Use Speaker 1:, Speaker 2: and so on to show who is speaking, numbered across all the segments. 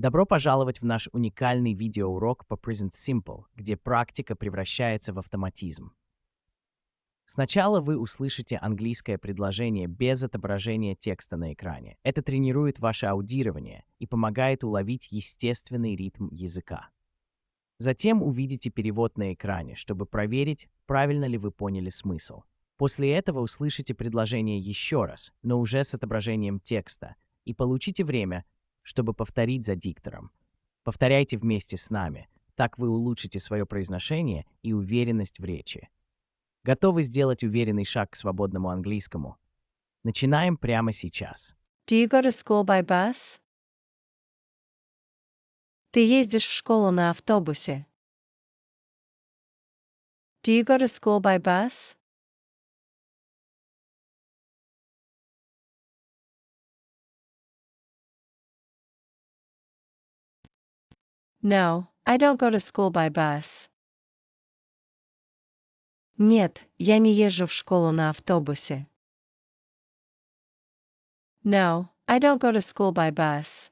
Speaker 1: Добро пожаловать в наш уникальный видеоурок по Present Simple, где практика превращается в автоматизм. Сначала вы услышите английское предложение без отображения текста на экране. Это тренирует ваше аудирование и помогает уловить естественный ритм языка. Затем увидите перевод на экране, чтобы проверить, правильно ли вы поняли смысл. После этого услышите предложение еще раз, но уже с отображением текста, и получите время, чтобы повторить за диктором. Повторяйте вместе с нами, так вы улучшите свое произношение и уверенность в речи. Готовы сделать уверенный шаг к свободному английскому? Начинаем прямо сейчас.
Speaker 2: Do you go to school by bus? Ты ездишь в школу на автобусе. Do you go to school by bus? No, I don't go to school by bus. Нет, я не езжу в школу на автобусе. No, I don't go to school by bus.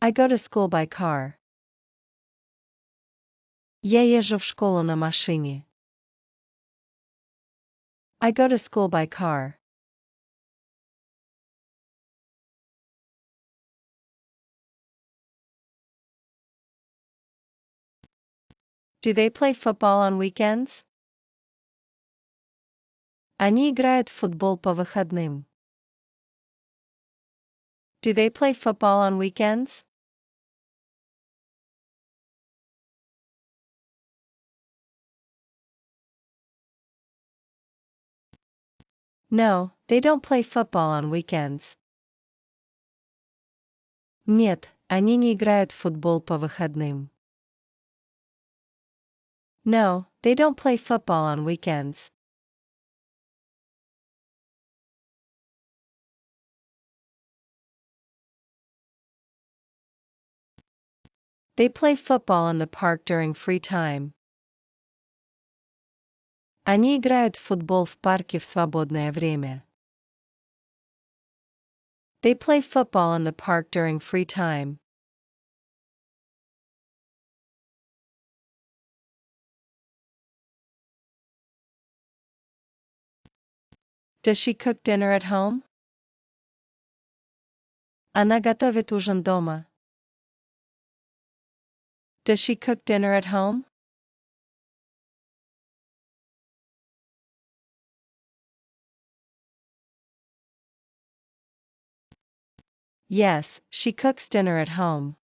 Speaker 2: I go to school by car. Я езжу в школу на машине. I go to school by car. Do they play football on weekends? Они играют в футбол по выходным. Do they play football on weekends? No, they don't play football on weekends. Нет, они не играют в футбол по выходным. No, they don't play football on weekends. They play football in the park during free time. Они играют в футбол в парке в свободное время. They play football in the park during free time. Does she cook dinner at home? Она готовит ужин дома. Does she cook dinner at home? Yes, she cooks dinner at home.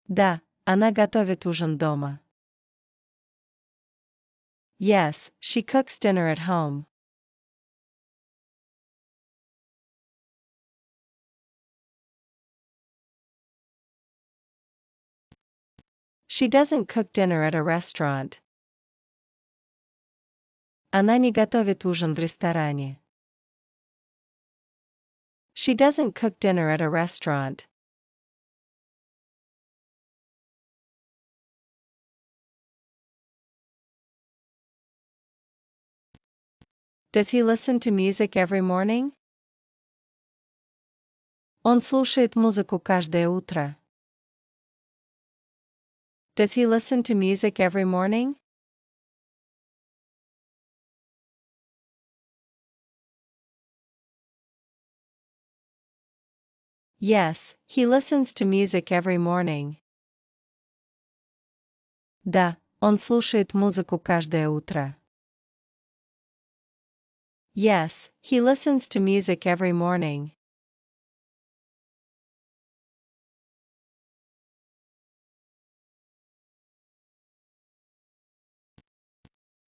Speaker 2: Да, она готовит ужин дома. Yes, she cooks dinner at home. She doesn't cook dinner at a restaurant. Она не готовит ужин в ресторане. She doesn't cook dinner at a restaurant. Does he listen to music every morning? Он слушает музыку каждое утро. Does he listen to music every morning? Yes, he listens to music every morning. Да, он слушает музыку каждое утро. Yes, he listens to music every morning.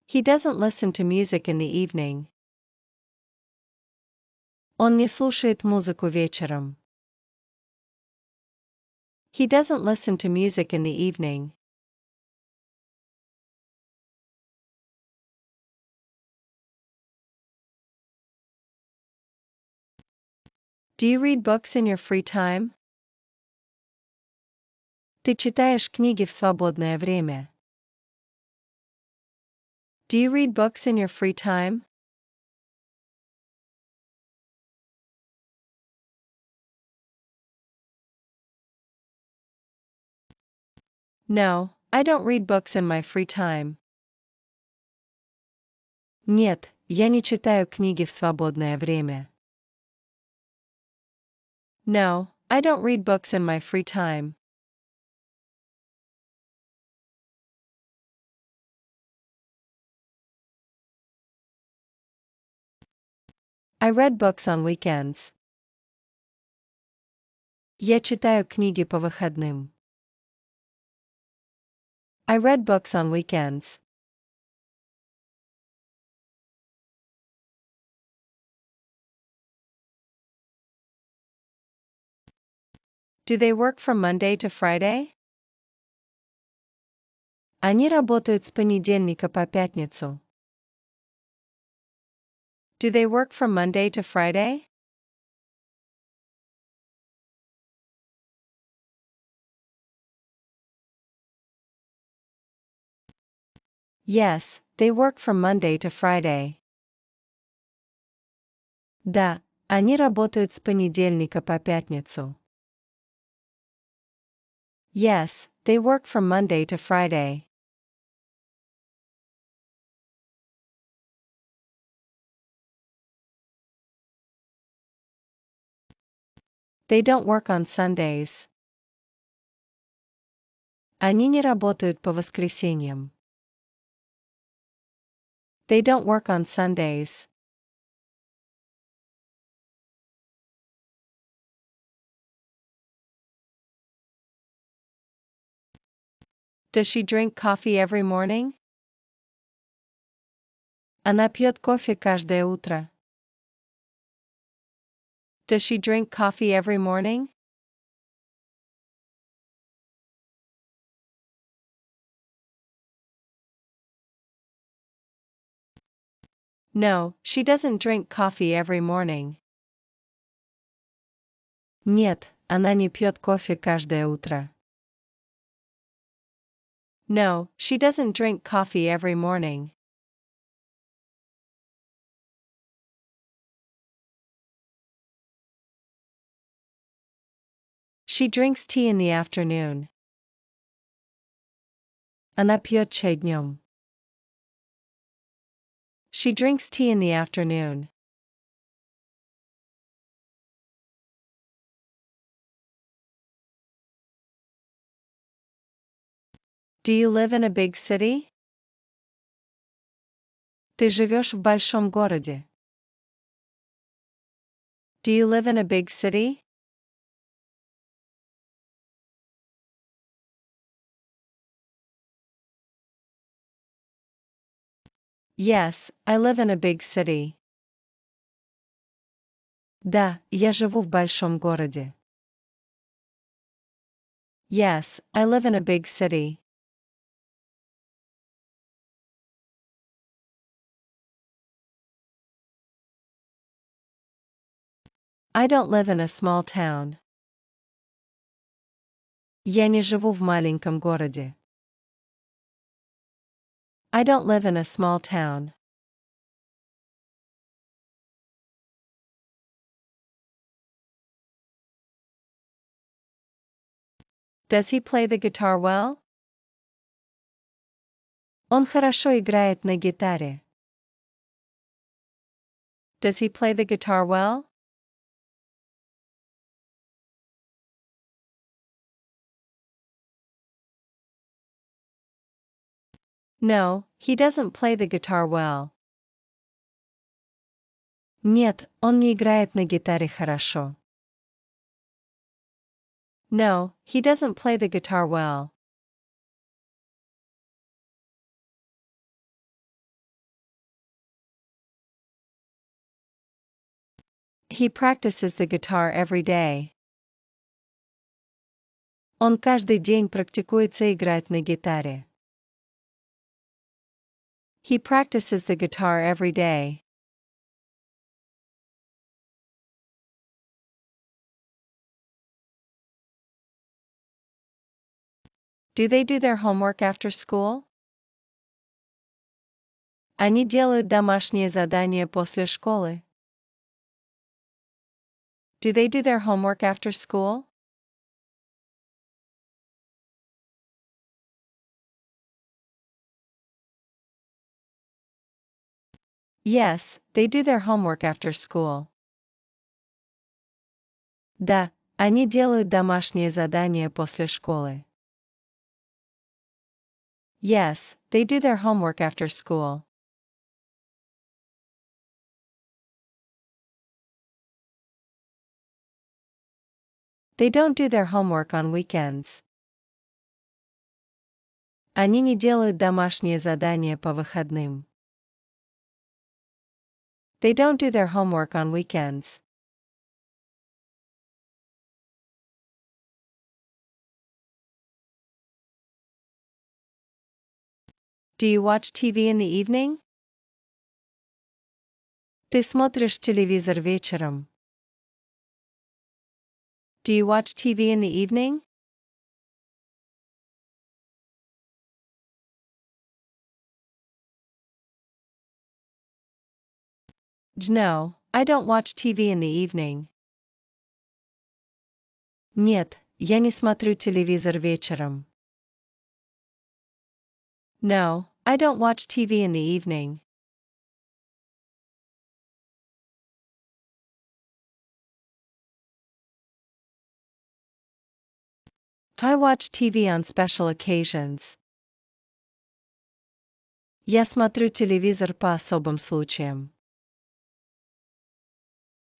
Speaker 2: He doesn't listen to music in the evening. Он не слушает музыку вечером. He doesn't listen to music in the evening. Do you read books in your free time? Ты читаешь книги в свободное время. Do you read books in your free time? No, I don't read books in my free time. Нет, я не читаю книги в свободное время. No, I don't read books in my free time. I read books on weekends. Я читаю книги по выходным. I read books on weekends. Do they work from Monday to Friday? Они работают с понедельника по пятницу. Do they work from Monday to Friday? Yes, they work from Monday to Friday. Да, они работают с понедельника по пятницу. Yes, they work from Monday to Friday. They don't work on Sundays. Они не работают по воскресеньям. They don't work on Sundays. Does she drink coffee every morning? Она пьет кофе каждое утро. Does she drink coffee every morning? No, she doesn't drink coffee every morning. Нет, она не пьет кофе каждое утро. No, she doesn't drink coffee every morning. She drinks tea in the afternoon. Она пьет чай днем. She drinks tea in the afternoon. Do you live in a big city? Ты живешь в большом городе. Do you live in a big city? Yes, I live in a big city. Да, я живу в большом городе. Yes, I live in a big city. I don't live in a small town. Я не живу в маленьком городе. I don't live in a small town. Does he play the guitar well? Он хорошо играет на гитаре. Does he play the guitar well? No, he doesn't play the guitar well. Нет, он не играет на гитаре хорошо. No, he doesn't play the guitar well. He practices the guitar every day. Он каждый день практикуется играть на гитаре. He practices the guitar every day. Do they do their homework after school? Они делают домашние задания после школы. Do they do their homework after school? Yes, they do their homework after school. Да, они делают домашние задания после школы. Yes, they do their homework after school. They don't do their homework on weekends. Они не делают домашние задания по выходным. They don't do their homework on weekends. Do you watch TV in the evening? Ты смотришь телевизор вечером. Do you watch TV in the evening? No, I don't watch TV in the evening. Нет, я не смотрю телевизор вечером. No, I don't watch TV in the evening. I watch TV on special occasions. Я смотрю телевизор по особым случаям.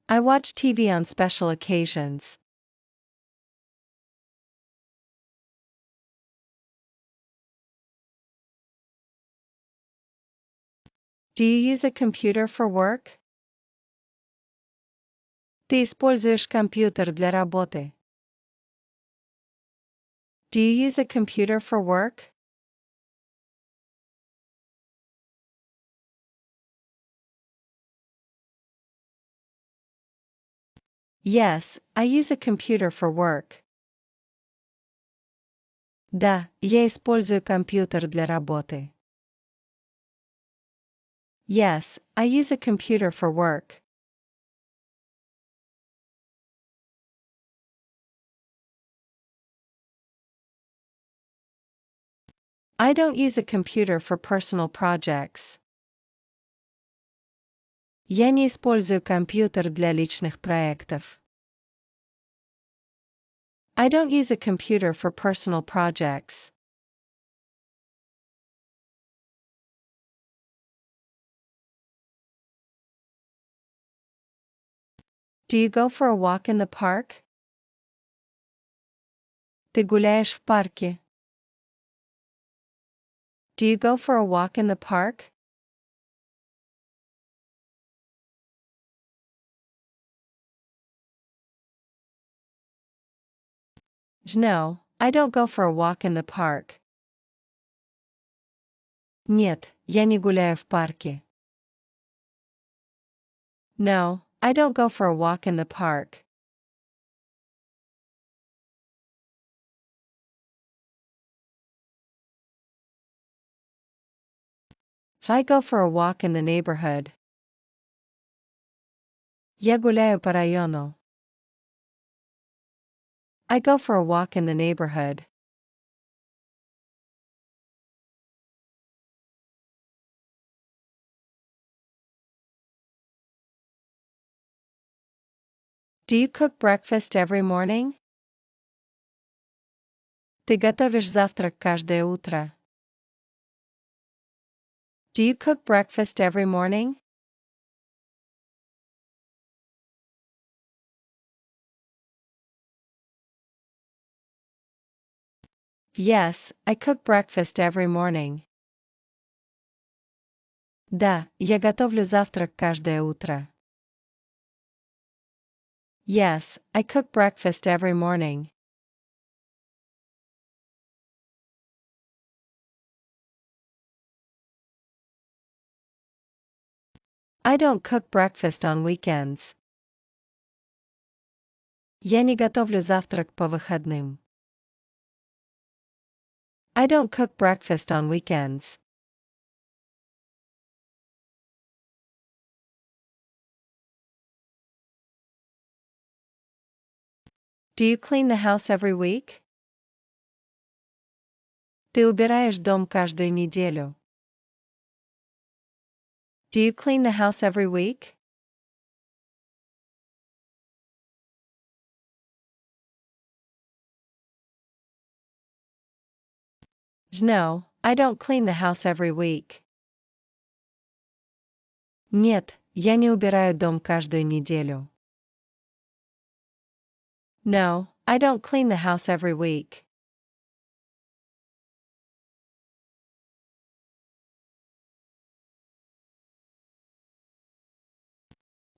Speaker 2: I watch TV on special occasions. Do you use a computer for work? Ты используешь компьютер для работы. Do you use a computer for work? Yes, I use a computer for work. Да, я использую компьютер для работы. Yes, I use a computer for work. I don't use a computer for personal projects. Я не использую компьютер для личных проектов. I don't use a computer for personal projects. Do you go for a walk in the park? Ты гуляешь в парке. Do you go for a walk in the park? No, I don't go for a walk in the park. Нет, я не гуляю в парке. No, I don't go for a walk in the park. I go for a walk in the neighborhood. Я гуляю по району. I go for a walk in the neighborhood. Do you cook breakfast every morning? Ты готовишь завтрак каждое утро. Do you cook breakfast every morning? Yes, I cook breakfast every morning. Да, я готовлю завтрак каждое утро. Yes, I cook breakfast every morning. I don't cook breakfast on weekends. Я не готовлю завтрак по выходным. I don't cook breakfast on weekends. Do you clean the house every week? Ты убираешь дом каждую неделю. Do you clean the house every week? No, I don't clean the house every week. Нет, я не убираю дом каждую неделю. No, I don't clean the house every week.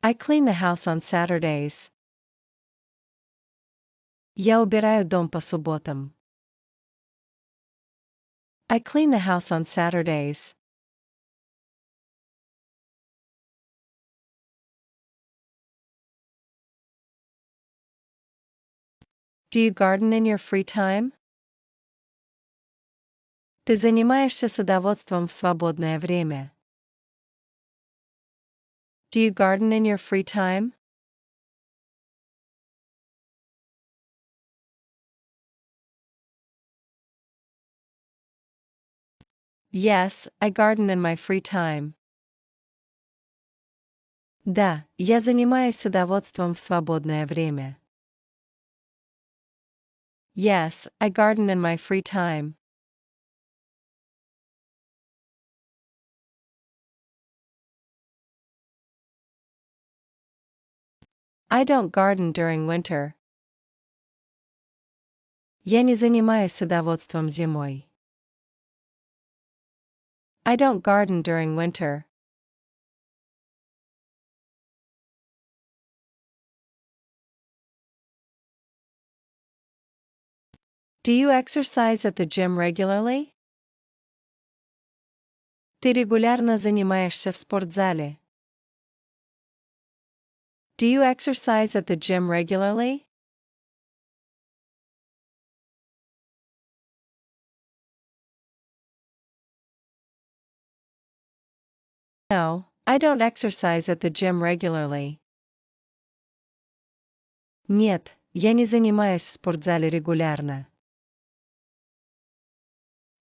Speaker 2: I clean the house on Saturdays. Я убираю дом по субботам. I clean the house on Saturdays. Do you garden in your free time? Ты занимаешься садоводством в свободное время. Do you garden in your free time? Yes, I garden in my free time. Да, я занимаюсь садоводством в свободное время. Yes, I garden in my free time. I don't garden during winter. Я не занимаюсь садоводством зимой. I don't garden during winter. Do you exercise at the gym regularly? Ты регулярно занимаешься в спортзале. Do you exercise at the gym regularly? No, I don't exercise at the gym regularly. Нет, я не занимаюсь в спортзале регулярно.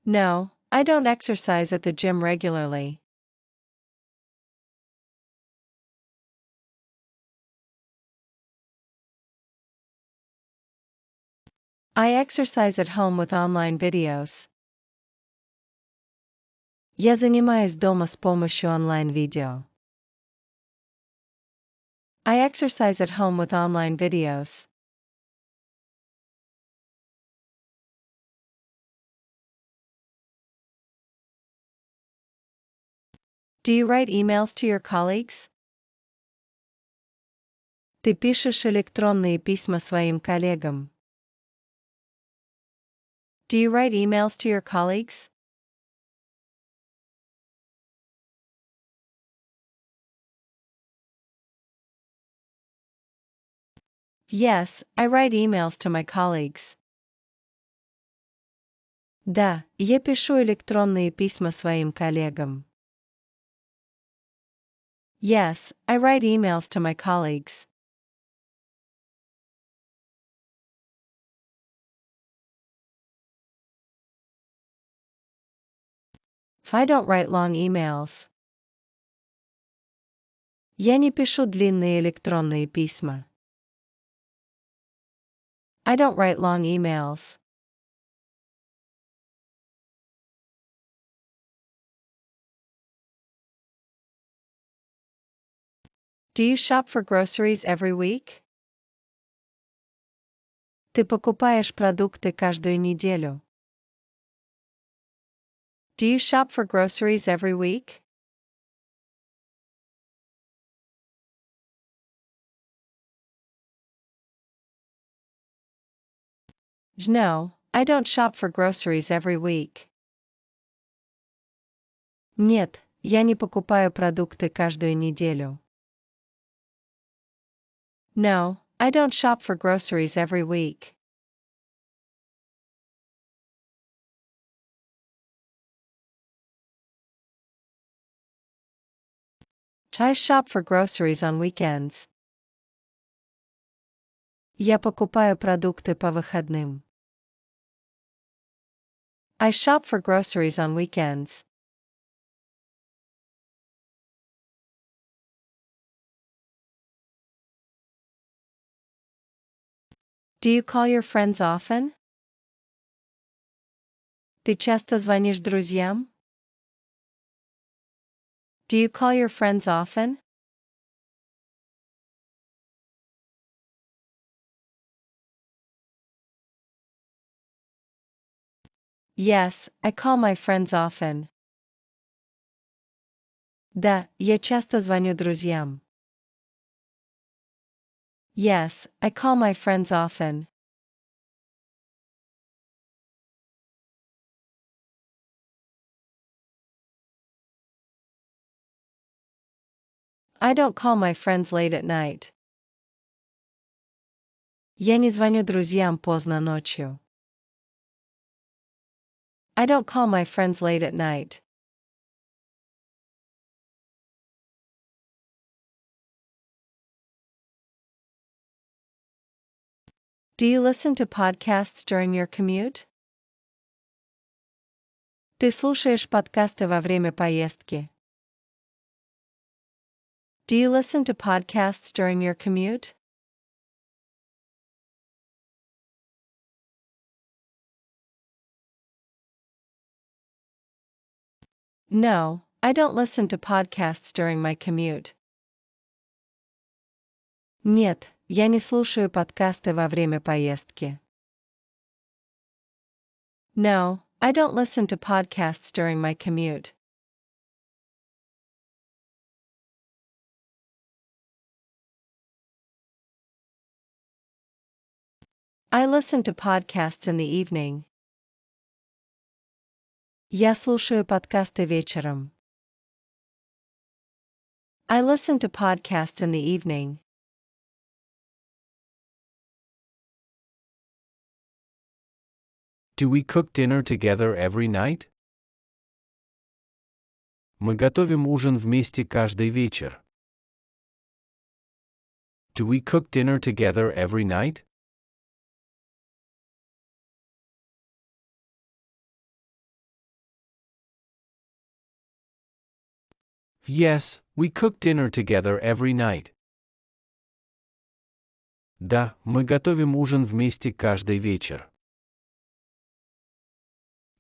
Speaker 2: No, I don't exercise at the gym regularly. I exercise at home with online videos. Я занимаюсь дома с помощью онлайн-видео. I exercise at home with online videos. Do you write emails to your colleagues? Ты пишешь электронные письма своим коллегам. Do you write emails to your colleagues? Yes, I write emails to my colleagues. Да, я пишу электронные письма своим коллегам. Yes, I write emails to my colleagues. If I don't write long emails. Я не пишу длинные электронные письма. I don't write long emails. Do you shop for groceries every week? Ты покупаешь продукты каждую неделю. Do you shop for groceries every week? No, I don't shop for groceries every week. Нет, я не покупаю продукты каждую неделю. No, I don't shop for groceries every week. I shop for groceries on weekends. Я покупаю продукты по выходным. I shop for groceries on weekends. Do you call your friends often? Ты часто звонишь друзьям? Do you call your friends often? Yes, I call my friends often. Да, я часто звоню друзьям. Yes, I call my friends often. I don't call my friends late at night. Я не звоню друзьям поздно ночью. I don't call my friends late at night. Do you listen to podcasts during your commute? Ты слушаешь подкасты во время поездки? Do you listen to podcasts during your commute? No, I don't listen to podcasts during my commute. Нет, я не слушаю подкасты во время поездки. No, I don't listen to podcasts during my commute. I listen to podcasts in the evening. Я слушаю подкасты вечером. I listen to podcasts in the evening.
Speaker 3: Do we cook dinner together every night? Мы готовим ужин вместе каждый вечер. Do we cook dinner together every night? Yes, we cook dinner together every night. Да, мы готовим ужин вместе каждый вечер.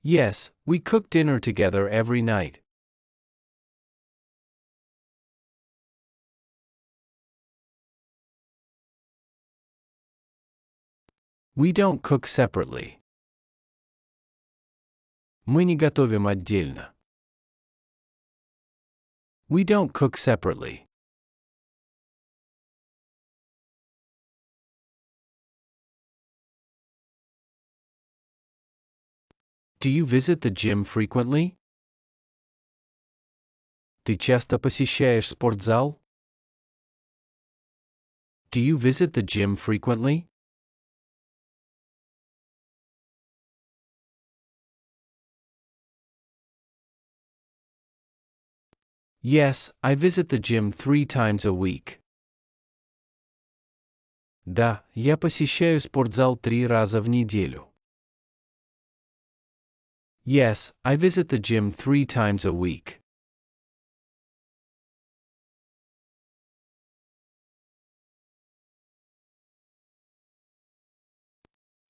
Speaker 3: Yes, we cook dinner together every night. We don't cook separately. Мы не готовим отдельно. We don't cook separately. Do you visit the gym frequently? Ты часто посещаешь спортзал? Do you visit the gym frequently? Yes, I visit the gym 3 times a week. Да, я посещаю спортзал 3 раза в неделю. Yes, I visit the gym 3 times a week.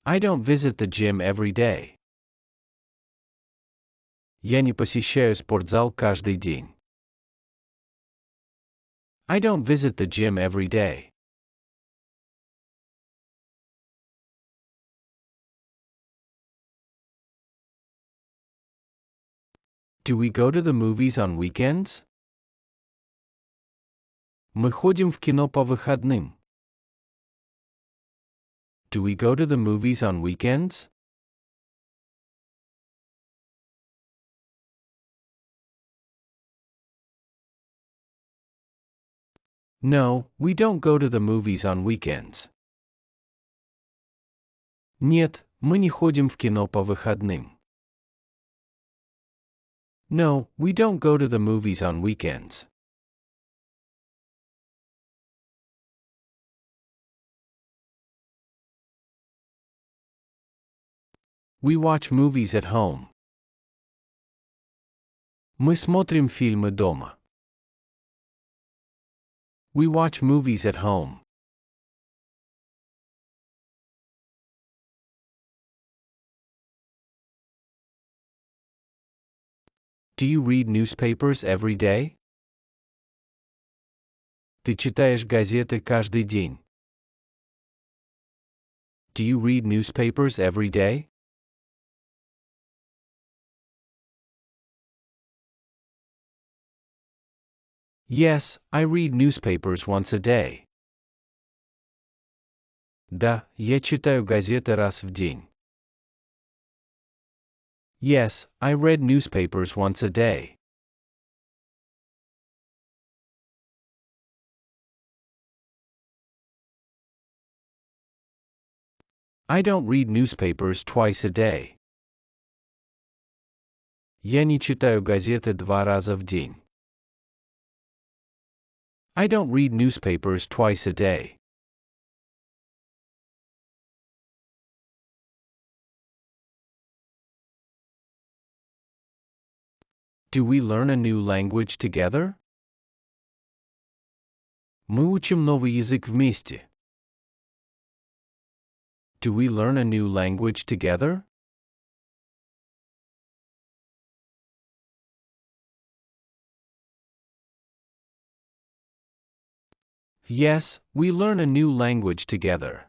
Speaker 3: I don't visit the gym every day. Я не посещаю спортзал каждый день. I don't visit the gym every day. Do we go to the movies on weekends? Мы ходим в кино по выходным. Do we go to the movies on weekends? No, we don't go to the movies on weekends. Нет, мы не ходим в кино по выходным. No, we don't go to the movies on weekends. We watch movies at home. Мы смотрим фильмы дома. We watch movies at home. Do you read newspapers every day? Ты читаешь газеты каждый день? Do you read newspapers every day? Yes, I read newspapers once a day. Да, я читаю газеты раз в день. Yes, I read newspapers once a day. I don't read newspapers twice a day. Я не читаю газеты 2 раза в день. I don't read newspapers twice a day. Do we learn a new language together? Мы учим новый язык вместе. Do we learn a new language together? Yes, we learn a new language together.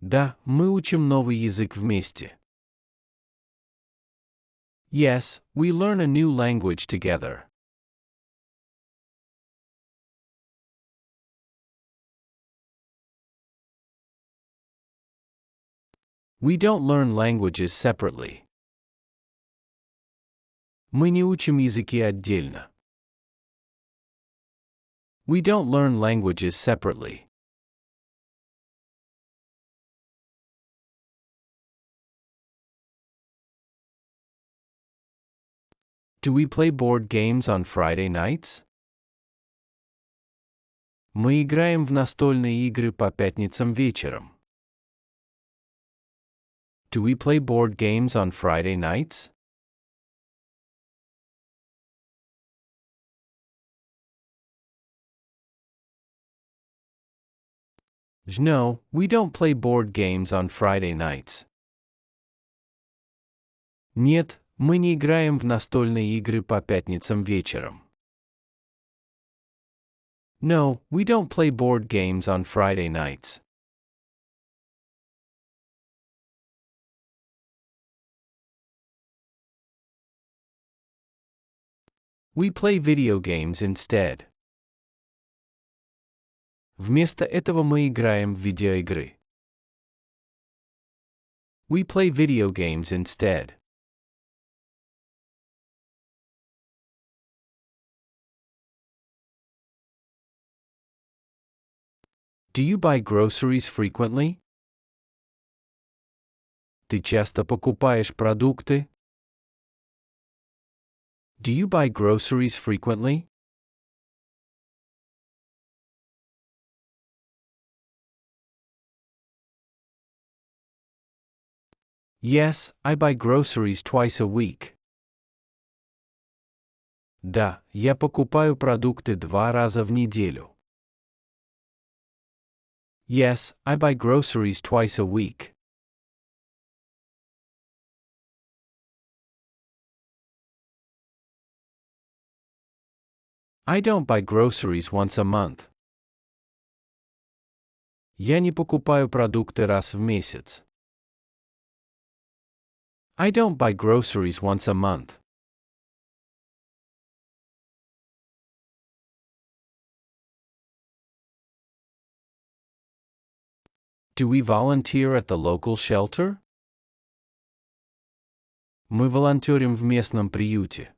Speaker 3: Да, мы учим новый язык вместе. Yes, we learn a new language together. We don't learn languages separately. Мы не учим языки отдельно. We don't learn languages separately. Do we play board games on Friday nights? Мы играем в настольные игры по пятницам вечером. Do we play board games on Friday nights? No, we don't play board games on Friday nights. Нет, мы не играем в настольные игры по пятницам вечером. No, we don't play board games on Friday nights. We play video games instead. Вместо этого мы играем в видеоигры. We play video games instead. Do you buy groceries frequently? Ты часто покупаешь продукты? Do you buy groceries frequently? Yes, I buy groceries twice a week. Да, я покупаю продукты 2 раза в неделю. Yes, I buy groceries twice a week. I don't buy groceries once a month. Я не покупаю продукты раз в месяц. I don't buy groceries once a month. Do we volunteer at the local shelter? Мы волонтерим в местном приюте.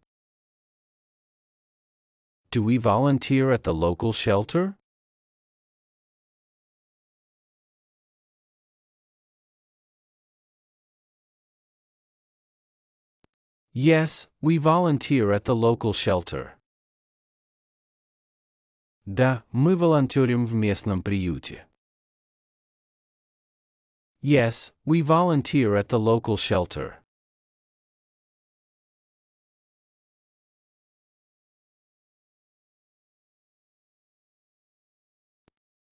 Speaker 3: Do we volunteer at the local shelter? Yes, we volunteer at the local shelter. Да, мы волонтерим в местном приюте. Yes, we volunteer at the local shelter.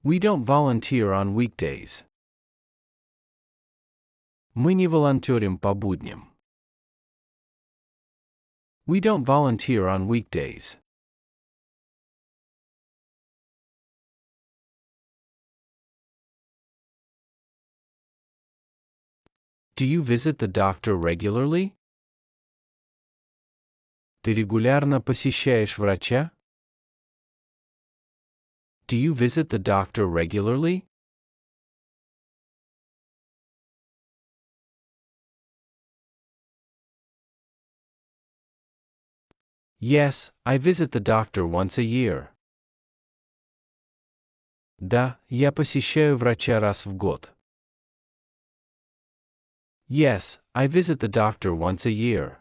Speaker 3: We don't volunteer on weekdays. Мы не волонтерим по будням. We don't volunteer on weekdays. Do you visit the doctor regularly? Ты регулярно посещаешь врача? Do you visit the doctor regularly? Yes, I visit the doctor once a year. Да, я посещаю врача раз в год. Yes, I visit the doctor once a year.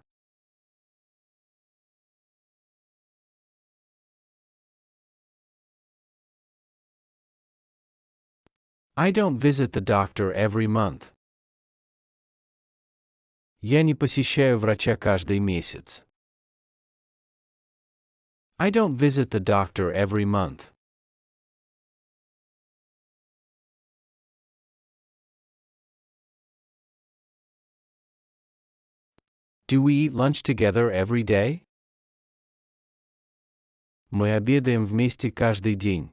Speaker 3: I don't visit the doctor every month. Я не посещаю врача каждый месяц. I don't visit the doctor every month. Do we eat lunch together every day? Мы обедаем вместе каждый день.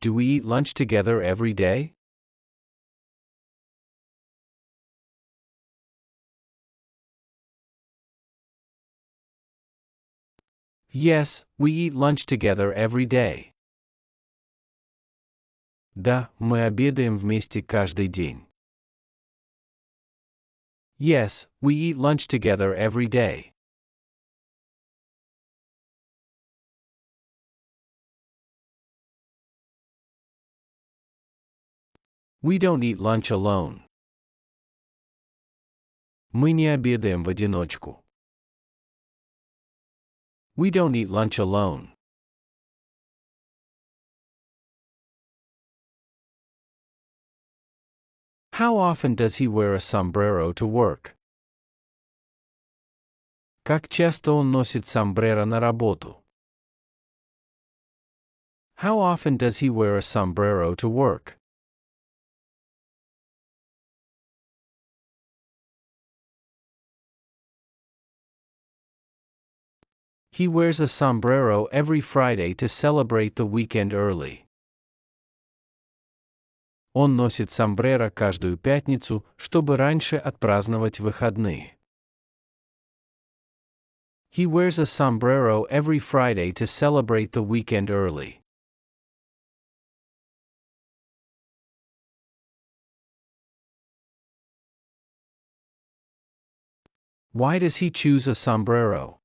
Speaker 3: Do we eat lunch together every day? Yes, we eat lunch together every day. Да, мы обедаем вместе каждый день. Yes, we eat lunch together every day. We don't eat lunch alone. Мы не обедаем в одиночку. We don't eat lunch alone. How often does he wear a sombrero to work? Как часто он носит сомбреро на работу? How often does he wear a sombrero to work? He wears a sombrero every Friday to celebrate the weekend early. Он носит сомбреро каждую пятницу, чтобы раньше отпраздновать выходные. He wears a sombrero every Friday to celebrate the weekend early. Why does he choose a sombrero?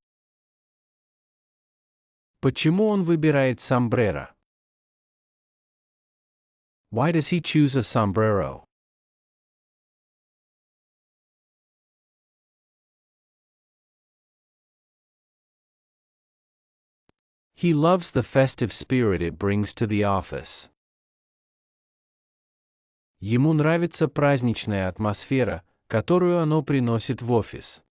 Speaker 3: Почему он выбирает сомбреро? Why does he choose a sombrero? He loves the festive spirit it brings to the office. Ему нравится праздничная атмосфера, которую оно приносит в офис.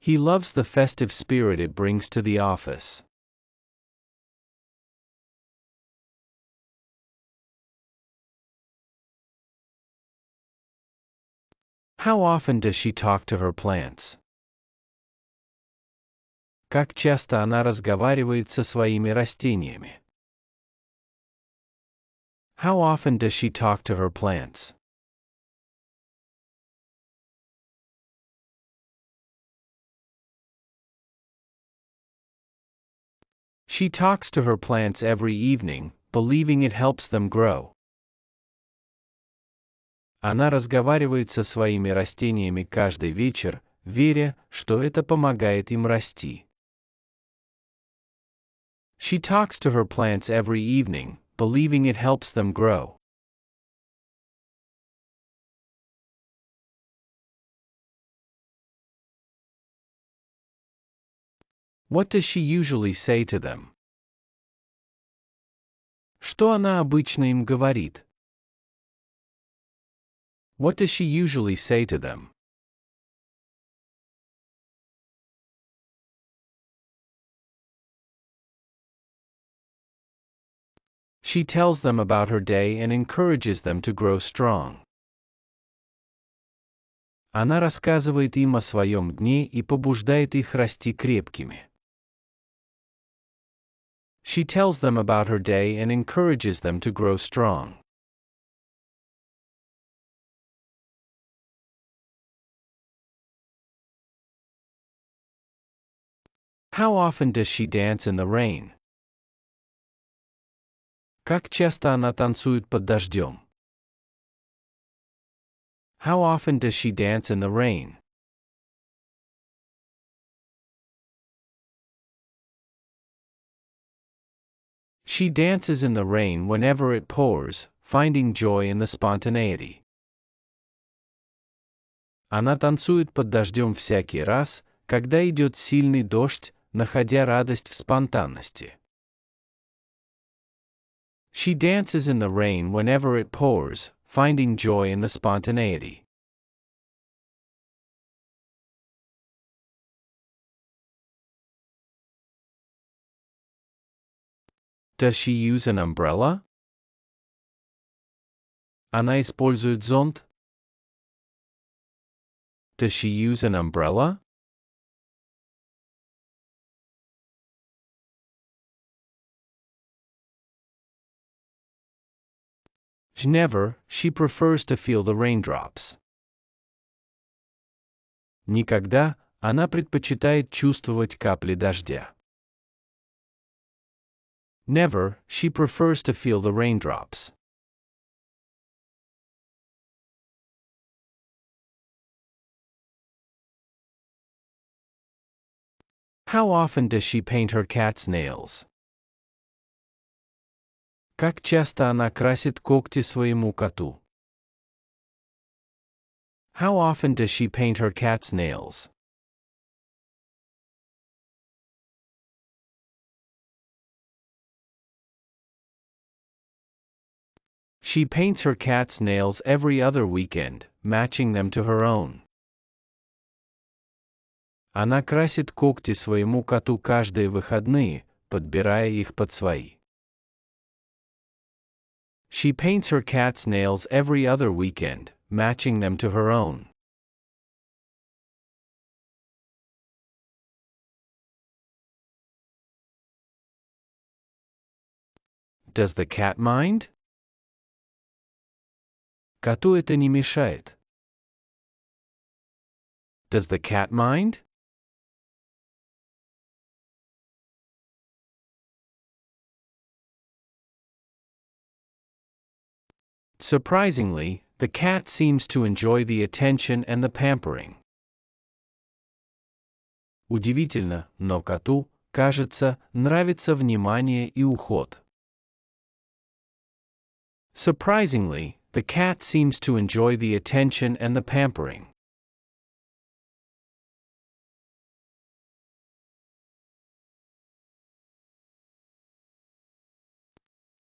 Speaker 3: He loves the festive spirit it brings to the office. How often does she talk to her plants? Как часто она разговаривает со своими растениями? How often does she talk to her plants? She talks to her plants every evening, believing it helps them grow. Она разговаривает со своими растениями каждый вечер, веря, что это помогает им расти. She talks to her plants every evening, believing it helps them grow. What does she usually say to them? Что она обычно им говорит? What does she usually say to them? She tells them about her day and encourages them to grow strong. Она рассказывает им о своем дне и побуждает их расти крепкими. She tells them about her day and encourages them to grow strong. How often does she dance in the rain? Как часто она танцует под дождем? How often does she dance in the rain? She dances in the rain whenever it pours, finding joy in the spontaneity. Она танцует под дождем всякий раз, когда идет сильный дождь, находя радость в спонтанности. She dances in the rain whenever it pours, finding joy in the spontaneity. Does she use an umbrella? Она использует зонт? Does she use an umbrella? Never, she prefers to feel the raindrops. Никогда, она предпочитает чувствовать капли дождя. Never, she prefers to feel the raindrops. How often does she paint her cat's nails? Как часто она красит когти своему коту? How often does she paint her cat's nails? She paints her cat's nails every other weekend, matching them to her own. Она красит когти своему коту каждые выходные, подбирая их под свои. She paints her cat's nails every other weekend, matching them to her own. Does the cat mind? Коту это не мешает. Does the cat mind? Surprisingly, the cat seems to enjoy the attention and the pampering. Удивительно, но коту, кажется, нравится внимание и уход. Surprisingly, the cat seems to enjoy the attention and the pampering.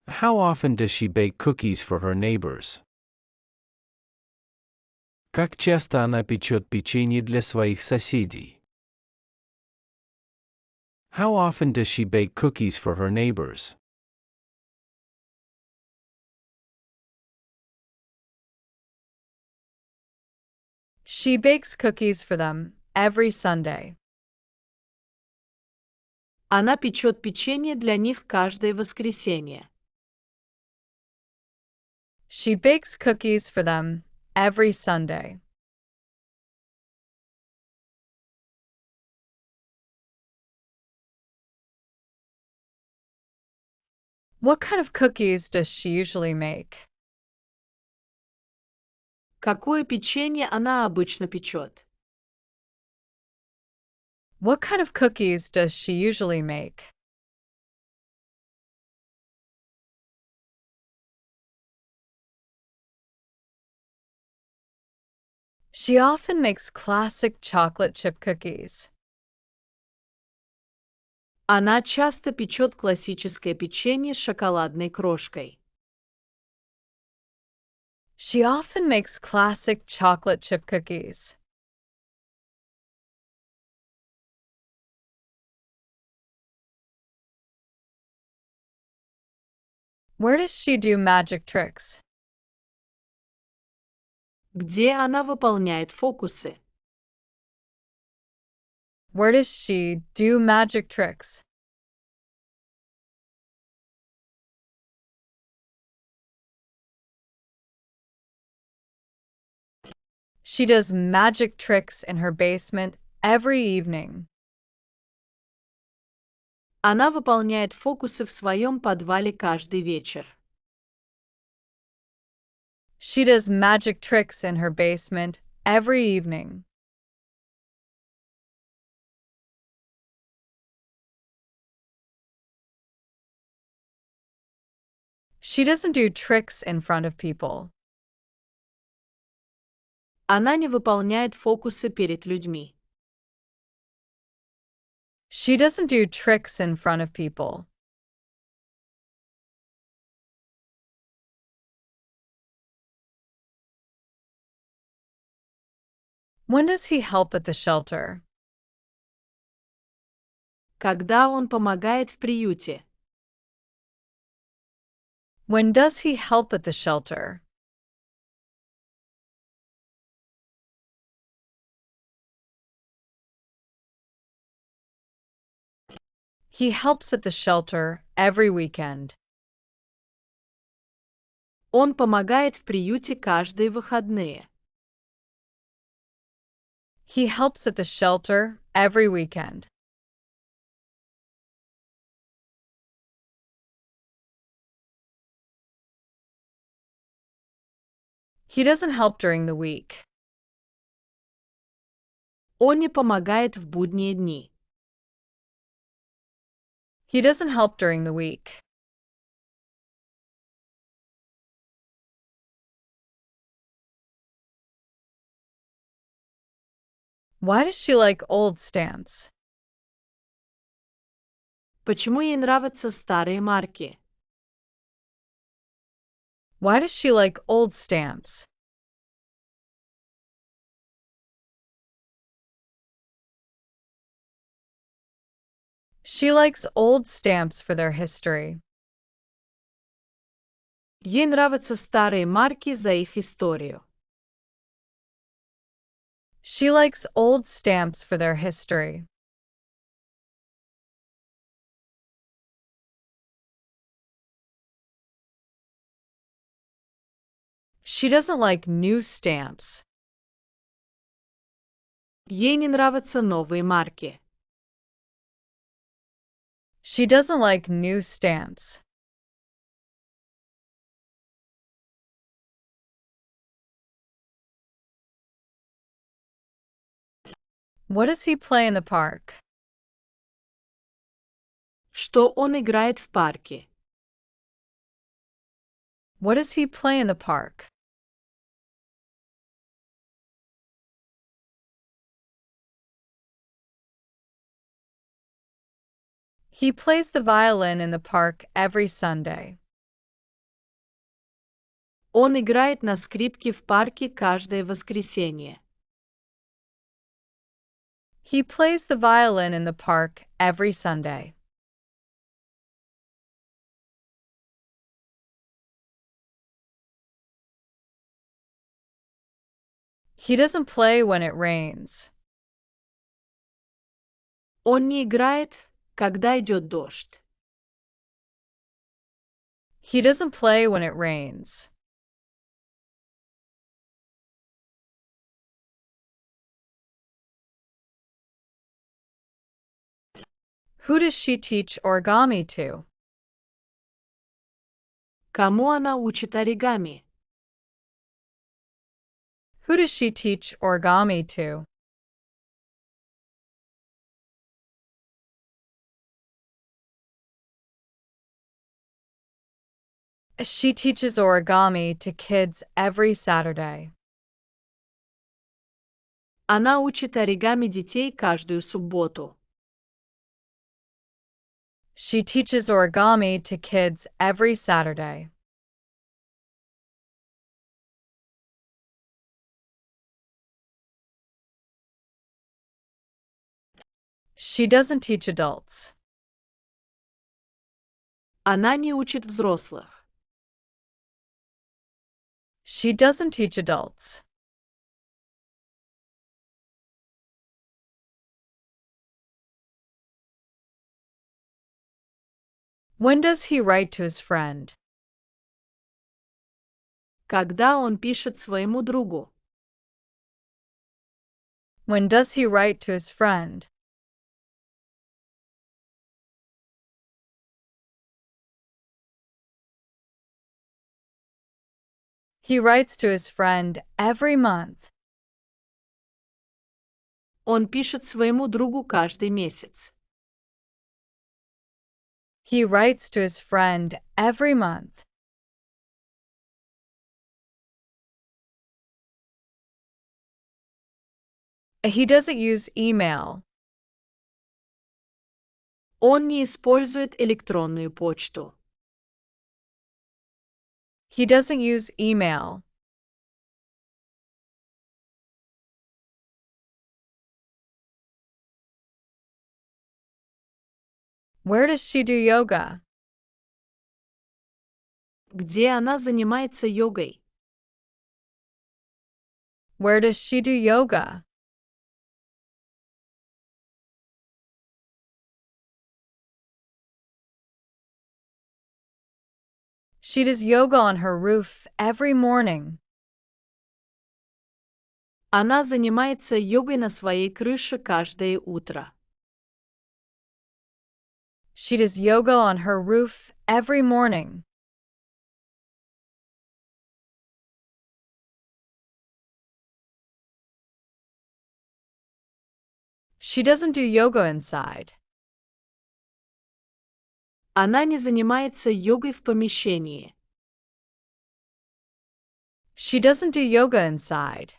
Speaker 3: How often does she bake cookies for her neighbors? Как часто она печет печенье для своих соседей? How often does she bake cookies for her neighbors?
Speaker 4: She bakes cookies for them every Sunday.
Speaker 2: Она печет печенье для них каждое воскресенье.
Speaker 4: She bakes cookies for them every Sunday. What kind of cookies does she usually make?
Speaker 2: Какое печенье она обычно печет?
Speaker 4: What kind of cookies does she usually make? She often makes classic chocolate chip cookies.
Speaker 2: Она часто печет классическое печенье с шоколадной крошкой.
Speaker 4: She often makes classic chocolate chip cookies. Where does she do magic tricks?
Speaker 2: Где она выполняет фокусы?
Speaker 4: Where does she do magic tricks? She does magic tricks in her basement every evening.
Speaker 2: Она выполняет фокусы в своем подвале каждый вечер.
Speaker 4: She does magic tricks in her basement every evening. She doesn't do tricks in front of people.
Speaker 2: Она не выполняет фокусы перед людьми.
Speaker 4: She doesn't do tricks in front of people. When does he help at the shelter?
Speaker 2: Когда он помогает в приюте?
Speaker 4: When does he help at the shelter? He helps at the shelter every weekend.
Speaker 2: Он помогает в приюте каждые выходные.
Speaker 4: He helps at the shelter every weekend. He doesn't help during the week.
Speaker 2: Он не помогает в будние дни.
Speaker 4: He doesn't help during the week. Why does she like old stamps?
Speaker 2: Почему ей нравятся старые марки?
Speaker 4: Why does she like old stamps? She likes old stamps for their history.
Speaker 2: Ей нравятся старые марки за их историю.
Speaker 4: She likes old stamps for their history. She doesn't like new stamps.
Speaker 2: Ей не нравятся новые марки.
Speaker 4: She doesn't like new stamps. What does he play in the park?
Speaker 2: Что он играет в парке?
Speaker 4: What does he play in the park? He plays the violin in the park every Sunday.
Speaker 2: Он играет на скрипке в парке каждое воскресенье.
Speaker 4: He plays the violin in the park every Sunday. He doesn't play when it rains.
Speaker 2: Он не играет, когда идет дождь.
Speaker 4: He doesn't play when it rains. Who does she teach origami to?
Speaker 2: Кому она учит оригами?
Speaker 4: Who does she teach origami to? She teaches origami to kids every Saturday.
Speaker 2: Она учит оригами детей каждую субботу.
Speaker 4: She teaches origami to kids every Saturday. She doesn't teach adults.
Speaker 2: Она не учит взрослых.
Speaker 4: She doesn't teach adults. When does he write to his friend?
Speaker 2: Когда он пишет своему другу?
Speaker 4: When does he write to his friend? He writes to his friend every month.
Speaker 2: Он пишет своему другу каждый месяц.
Speaker 4: He writes to his friend every month. He doesn't use email.
Speaker 2: Он не использует электронную почту.
Speaker 4: He doesn't use email. Where does she do yoga?
Speaker 2: Где она занимается йогой?
Speaker 4: Where does she do yoga? She does yoga on her roof every morning.
Speaker 2: Она занимается йогой на своей крыше каждое утро.
Speaker 4: She does yoga on her roof every morning. She doesn't do yoga inside.
Speaker 2: Она не занимается йогой в помещении.
Speaker 4: She doesn't do yoga inside.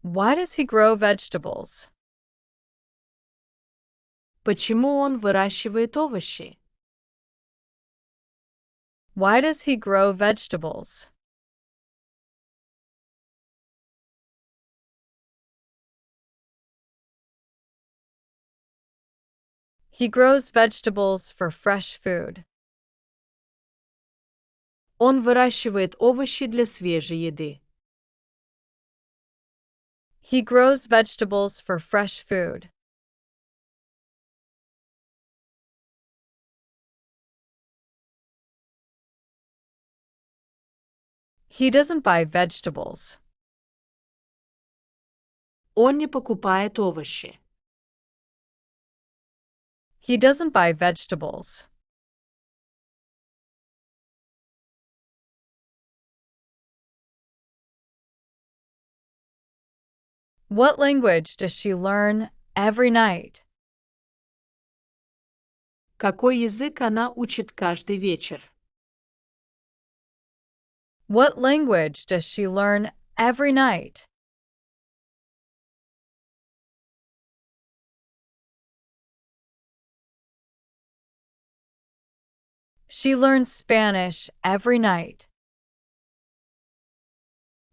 Speaker 4: Why does he grow vegetables?
Speaker 2: Почему он выращивает овощи?
Speaker 4: Why does he grow vegetables? He grows vegetables for fresh food.
Speaker 2: Он выращивает овощи для свежей еды.
Speaker 4: He grows vegetables for fresh food. He doesn't buy vegetables.
Speaker 2: Он не покупает овощи.
Speaker 4: He doesn't buy vegetables. What language does she learn every night?
Speaker 2: Какой язык она учит каждый вечер?
Speaker 4: What language does she learn every night? She learns Spanish every night.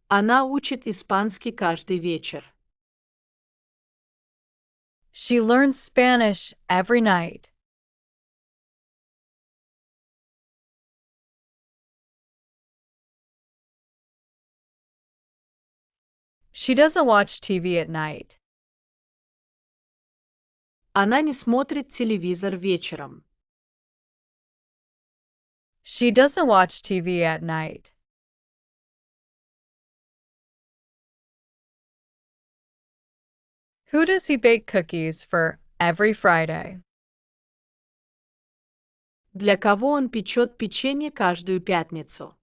Speaker 2: Она учит испанский каждый вечер.
Speaker 4: She learns Spanish every night. She doesn't watch TV at night.
Speaker 2: Она не смотрит телевизор вечером.
Speaker 4: She doesn't watch TV at night. Who does he bake cookies for every Friday?
Speaker 2: Для кого он печет печенье каждую пятницу?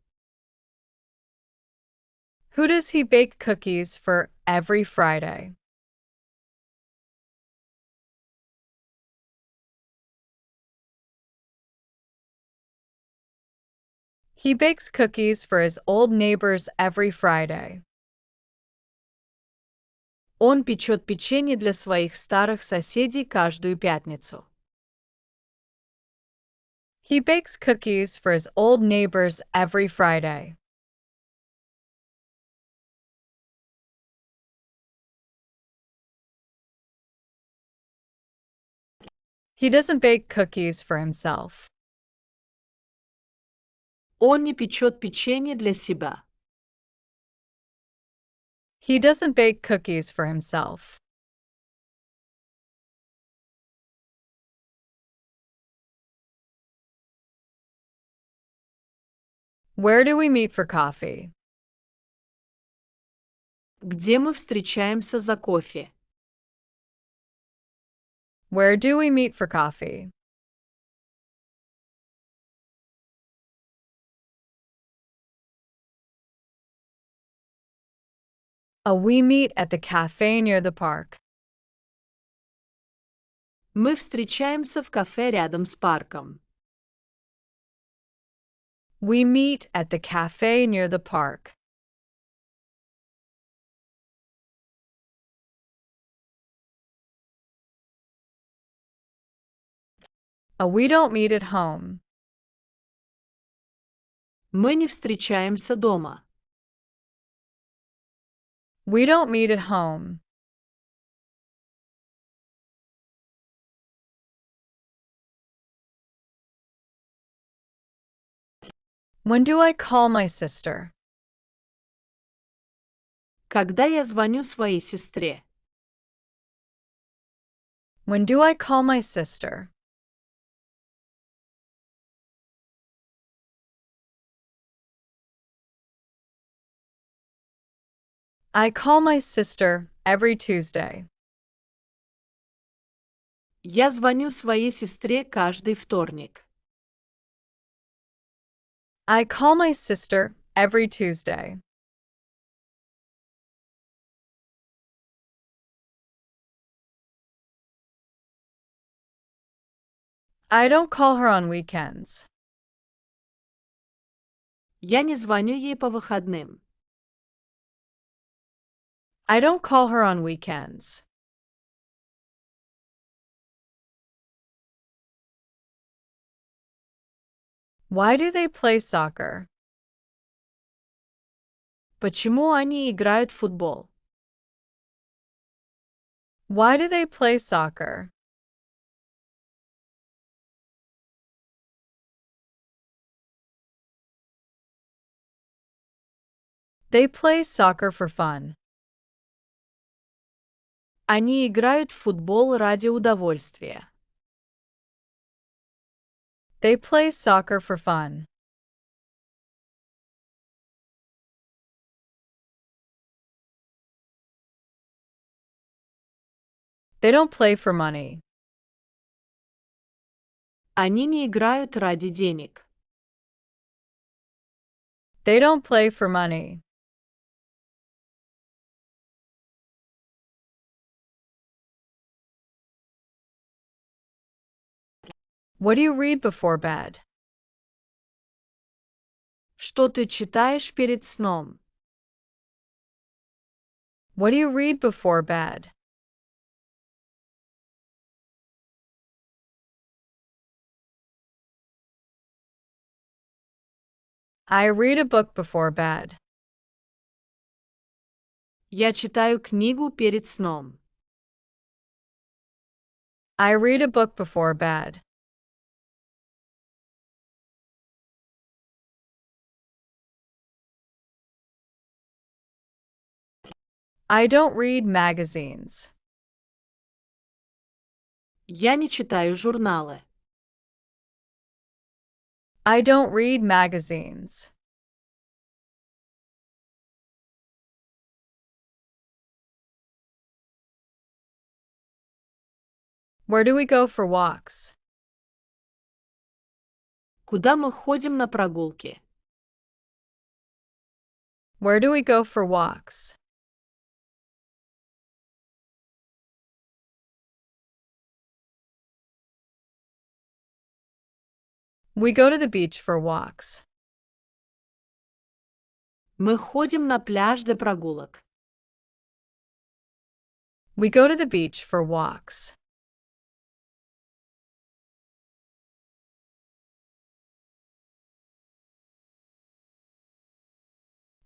Speaker 4: Who does he bake cookies for every Friday? He bakes cookies for his old neighbors every Friday. Он печет печенье для своих старых соседей каждую пятницу. He bakes cookies for his old neighbors every Friday. He doesn't bake cookies for himself.
Speaker 2: Он не печет печенье для себя.
Speaker 4: He doesn't bake cookies for himself. Where do we meet for coffee?
Speaker 2: Где мы встречаемся за кофе?
Speaker 4: Where do we meet for coffee? We meet at the cafe near the park.
Speaker 2: Мы встречаемся в кафе рядом с парком.
Speaker 4: We meet at the cafe near the park. We don't meet at home.
Speaker 2: Мы не встречаемся дома.
Speaker 4: We don't meet at home. When do I call my sister?
Speaker 2: Когда я звоню своей сестре?
Speaker 4: When do I call my sister? I call my sister every Tuesday.
Speaker 2: Я звоню своей сестре каждый вторник.
Speaker 4: I call my sister every Tuesday. I don't call her on weekends.
Speaker 2: Я не звоню ей по выходным.
Speaker 4: I don't call her on weekends. Why do they play soccer?
Speaker 2: Почему они играют в футбол?
Speaker 4: Why do they play soccer? They play soccer for fun.
Speaker 2: Они играют в футбол ради удовольствия.
Speaker 4: They play soccer for fun. They don't play for money.
Speaker 2: Они не играют ради денег.
Speaker 4: They don't play for money. What do you read before bed?
Speaker 2: Что ты читаешь перед сном?
Speaker 4: What do you read before bed? I read a book before bed.
Speaker 2: Я читаю книгу перед сном.
Speaker 4: I read a book before bed. I don't read magazines.
Speaker 2: Я не читаю журналы.
Speaker 4: I don't read magazines. Where do we go for walks?
Speaker 2: Куда мы ходим на прогулки?
Speaker 4: Where do we go for walks? We go to the beach for walks.
Speaker 2: Мы ходим на пляж для прогулок.
Speaker 4: We go to the beach for walks.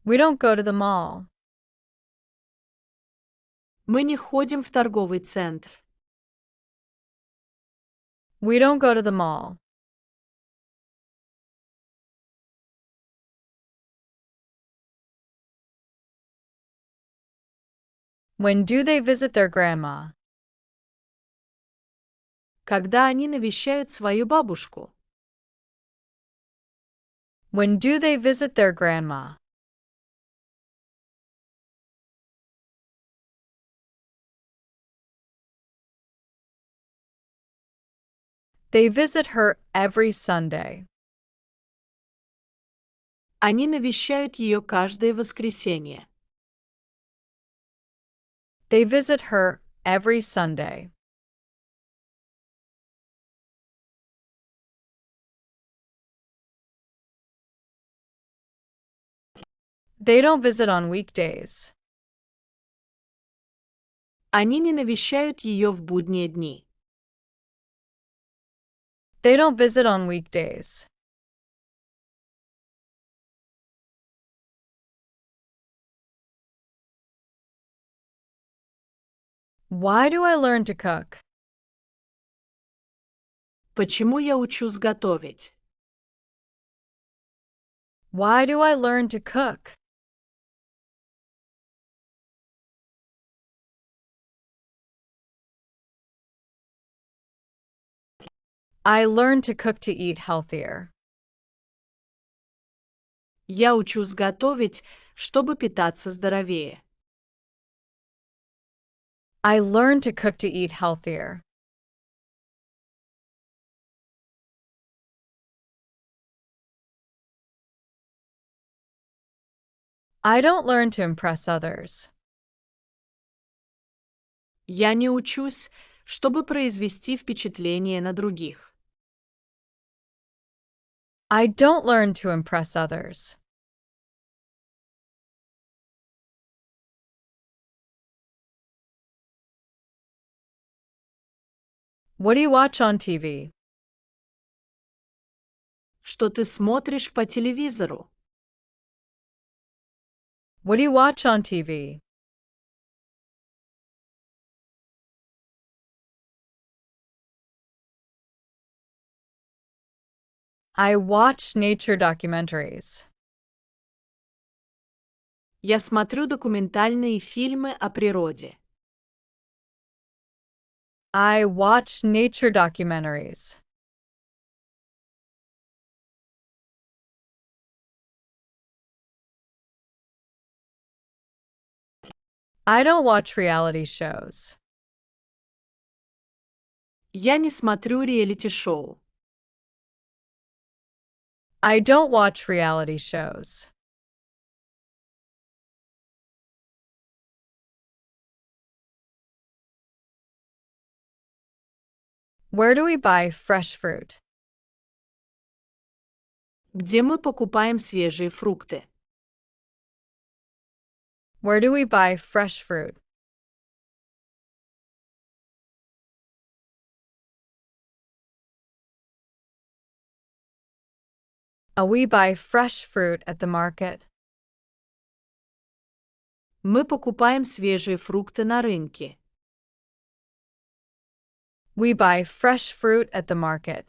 Speaker 4: We don't go to the mall.
Speaker 2: Мы не ходим в торговый центр.
Speaker 4: We don't go to the mall. When do they visit their grandma?
Speaker 2: Когда они навещают свою бабушку?
Speaker 4: When do they visit their grandma? They visit her every Sunday.
Speaker 2: Они навещают ее каждое воскресенье.
Speaker 4: They visit her every Sunday. They don't visit on weekdays.
Speaker 2: Они не навещают ее в будние дни.
Speaker 4: They don't visit on weekdays. Why do I learn to cook?
Speaker 2: Почему я учусь готовить?
Speaker 4: Why do I learn to cook? I learned to cook to eat healthier.
Speaker 2: Я учусь готовить, чтобы питаться здоровее.
Speaker 4: I learned to cook to eat healthier. I don't learn to impress others.
Speaker 2: Я не учусь, чтобы произвести впечатление на других.
Speaker 4: I don't learn to impress others. What do you watch on TV?
Speaker 2: Что ты смотришь по телевизору?
Speaker 4: What do you watch on TV? I watch nature documentaries.
Speaker 2: Я смотрю документальные фильмы о природе.
Speaker 4: I watch nature documentaries. I don't watch reality shows.
Speaker 2: Я не смотрю реалити-шоу.
Speaker 4: I don't watch reality shows. Where do we buy fresh fruit?
Speaker 2: Где мы покупаем свежие фрукты?
Speaker 4: Where do we buy fresh fruit? We buy fresh fruit at the market.
Speaker 2: Мы покупаем свежие фрукты на рынке.
Speaker 4: We buy fresh fruit at the market.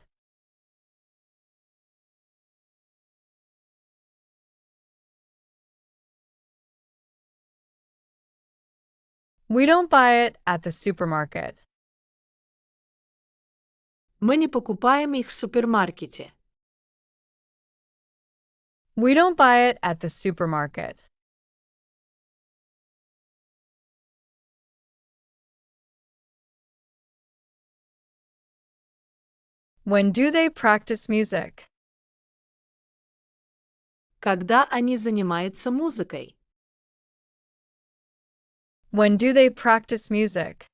Speaker 4: We don't buy it at the supermarket.
Speaker 2: Мы не покупаем их в супермаркете.
Speaker 4: We don't buy it at the supermarket. When do they practice music?
Speaker 2: Когда они занимаются музыкой?
Speaker 4: When do they practice music?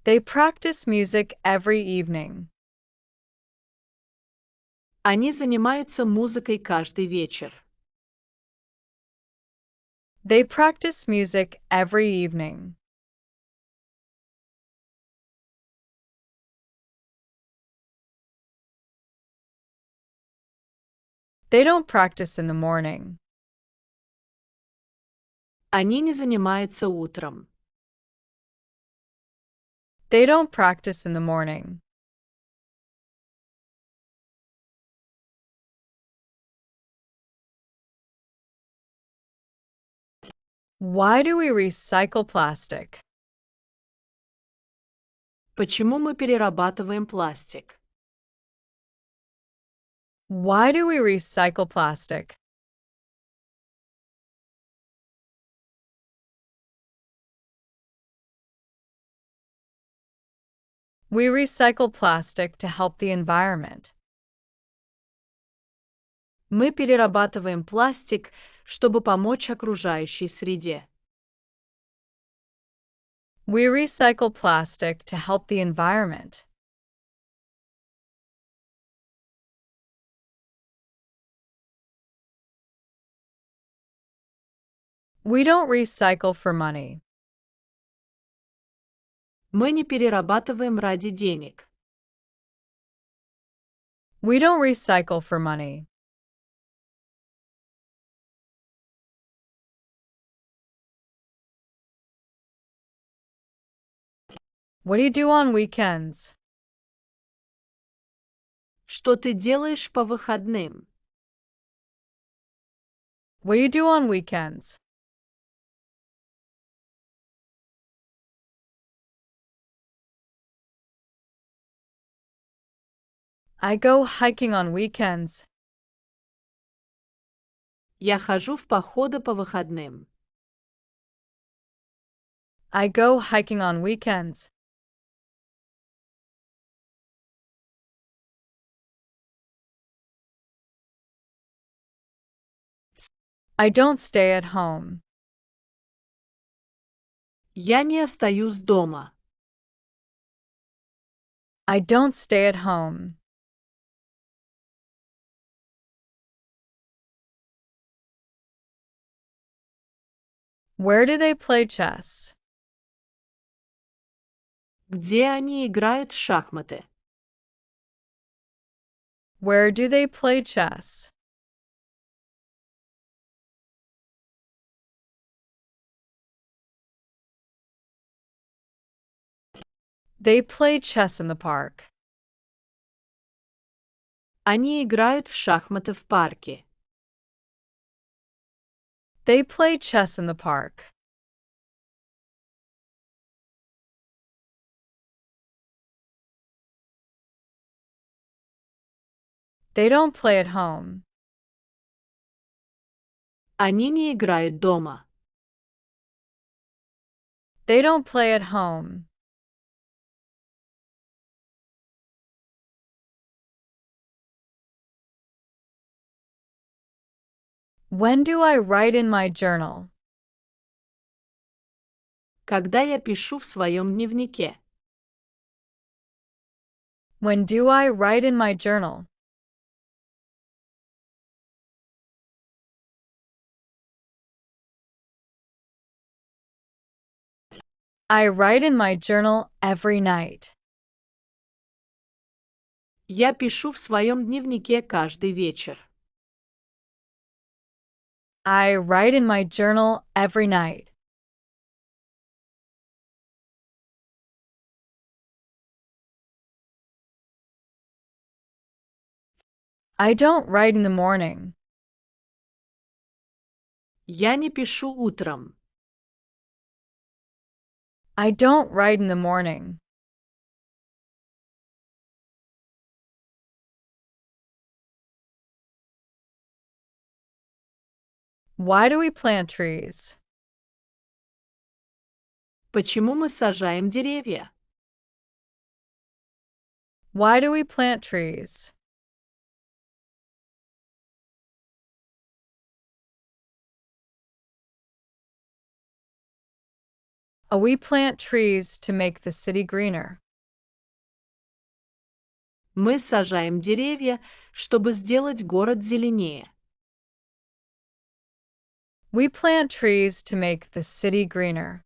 Speaker 4: They practice music every evening.
Speaker 2: Они занимаются музыкой каждый вечер.
Speaker 4: They practice music every evening. They don't practice in the morning.
Speaker 2: Они не занимаются утром.
Speaker 4: They don't practice in the morning. Why do we recycle plastic?
Speaker 2: Почему мы перерабатываем пластик?
Speaker 4: Why do we recycle plastic? We recycle plastic to help the environment.
Speaker 2: Мы перерабатываем пластик, чтобы помочь окружающей среде.
Speaker 4: We recycle plastic to help the environment. We don't recycle for money.
Speaker 2: Мы не перерабатываем ради денег.
Speaker 4: We don't recycle for money. What do you do on weekends?
Speaker 2: Что ты делаешь по выходным?
Speaker 4: What do you do on weekends? I go hiking on weekends.
Speaker 2: Я хожу в походы по выходным.
Speaker 4: I go hiking on weekends. I don't stay at home.
Speaker 2: Я не остаюсь дома.
Speaker 4: I don't stay at home. Where do they play chess?
Speaker 2: Где они играют в шахматы?
Speaker 4: Where do they play chess? They play chess in the park.
Speaker 2: Они играют в шахматы в парке.
Speaker 4: They play chess in the park. They don't play at home.
Speaker 2: Они не играют дома.
Speaker 4: They don't play at home. When do I write in my journal?
Speaker 2: Когда я пишу в своем дневнике?
Speaker 4: When do I write in my journal? I write in my journal every night.
Speaker 2: Я пишу в своем дневнике каждый вечер.
Speaker 4: I write in my journal every night. I don't write in the morning.
Speaker 2: Я не пишу утром.
Speaker 4: I don't write in the morning. Why do we plant trees?
Speaker 2: Почему мы сажаем деревья?
Speaker 4: Why do we plant trees? We plant trees to make the city greener.
Speaker 2: Мы сажаем деревья, чтобы сделать город зеленее.
Speaker 4: We plant trees to make the city greener.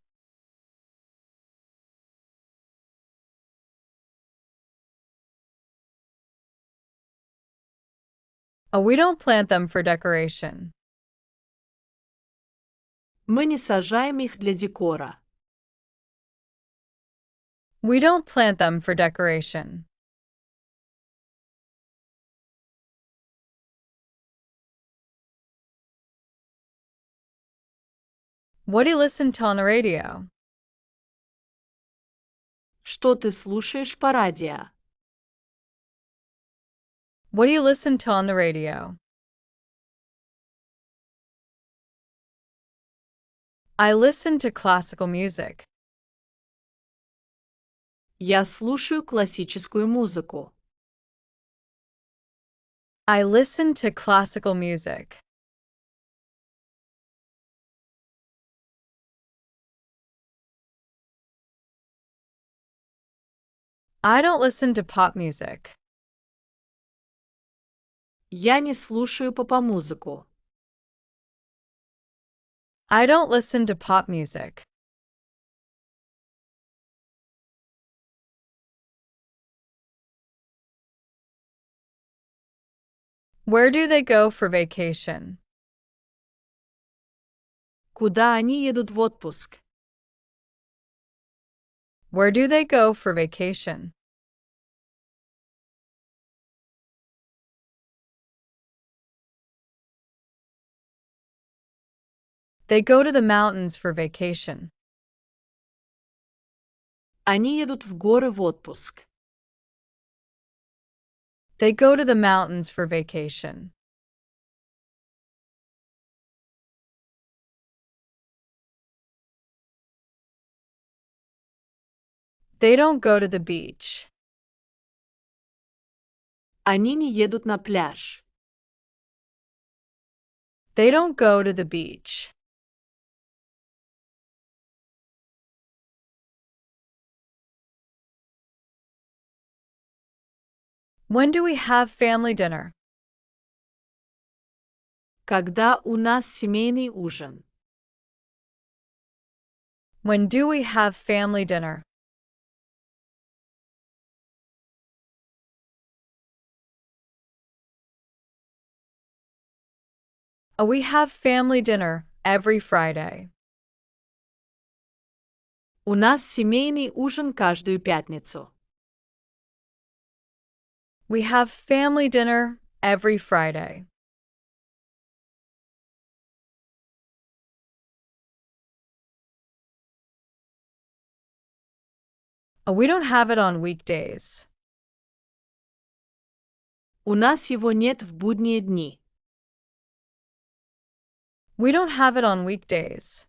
Speaker 4: Oh, we don't plant them for decoration.
Speaker 2: Мы не сажаем их для декора.
Speaker 4: We don't plant them for decoration. What do you listen to on the radio?
Speaker 2: Что ты слушаешь по радио?
Speaker 4: What do you listen to on the radio? I listen to classical music.
Speaker 2: Я слушаю классическую музыку.
Speaker 4: I listen to classical music. I don't listen to pop music.
Speaker 2: Я не слушаю поп-музыку.
Speaker 4: I don't listen to pop music. Where do they go for vacation?
Speaker 2: Куда они едут в отпуск?
Speaker 4: Where do they go for vacation? They go to the mountains for vacation.
Speaker 2: Они едут в горы в отпуск.
Speaker 4: They go to the mountains for vacation. They don't go to the beach.
Speaker 2: Они не едут на пляж.
Speaker 4: They don't go to the beach. When do we have family dinner?
Speaker 2: Когда у нас семейный ужин?
Speaker 4: When do we have family dinner? We have family dinner every Friday.
Speaker 2: У нас семейный ужин каждую пятницу.
Speaker 4: We have family dinner every Friday. We don't have it on weekdays.
Speaker 2: У нас его нет в будние дни.
Speaker 4: We don't have it on weekdays.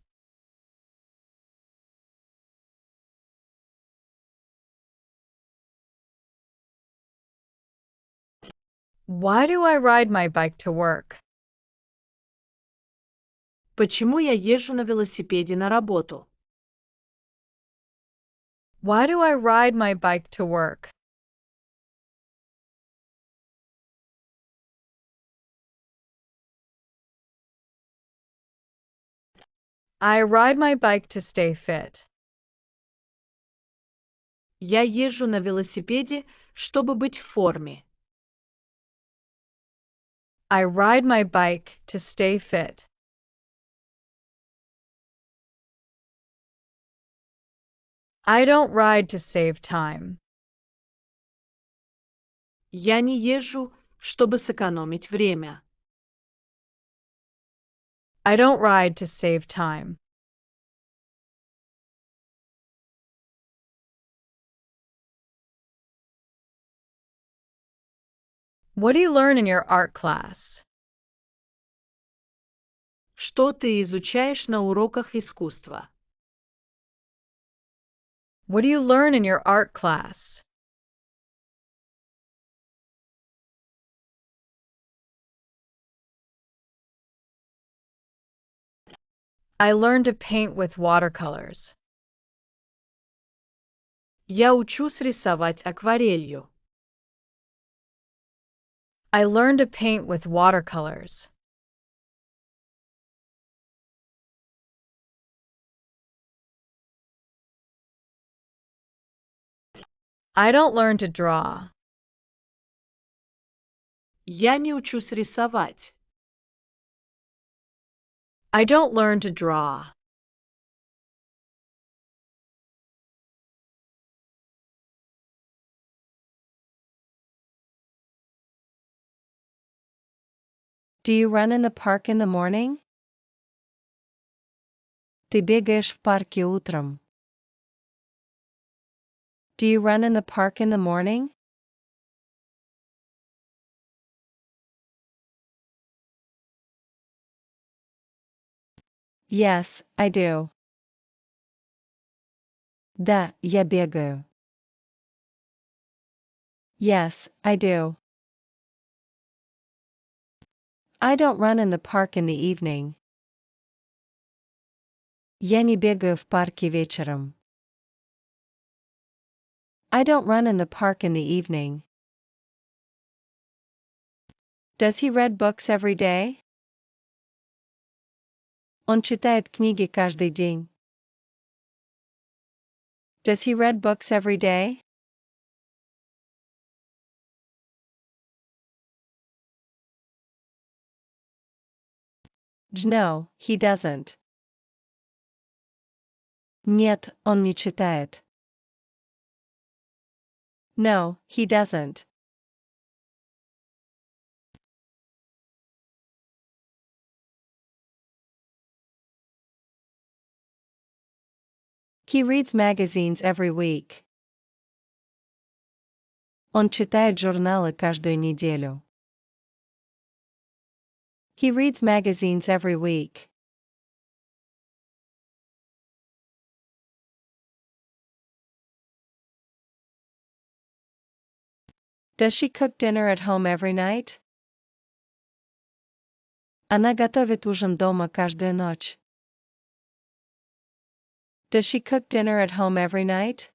Speaker 4: Why do I ride my bike to work?
Speaker 2: Почему я езжу на велосипеде на работу?
Speaker 4: Why do I ride my bike to work? I ride my bike to stay fit.
Speaker 2: Я езжу на велосипеде, чтобы быть в форме.
Speaker 4: I ride my bike to stay fit. I don't ride to save time.
Speaker 2: Я не езжу, чтобы сэкономить время.
Speaker 4: I don't ride to save time. What do you learn in your art class?
Speaker 2: Что ты изучаешь на уроках искусства?
Speaker 4: What do you learn in your art class? I learn to paint with watercolors.
Speaker 2: Я учусь рисовать акварелью.
Speaker 4: I learned to paint with watercolors. I don't learn to draw.
Speaker 5: Я не учусь рисовать.
Speaker 4: I don't learn to draw.
Speaker 2: Do you run in the park in the morning? Ты бегаешь в парке утром. Do you run in the park in the morning? Yes, I do. Да, я бегаю. Yes, I do. I don't run in the park in the evening. Я не бегаю в парке вечером. I don't run in the park in the evening. Does he read books every day? Он читает книги каждый день. Does he read books every day? No, he doesn't. Нет, он не читает. No, he doesn't. He reads magazines every week. Он читает журналы каждую неделю. He reads magazines every week. Does she cook dinner at home every night? Она готовит ужин дома каждую ночь. Does she cook dinner at home every night?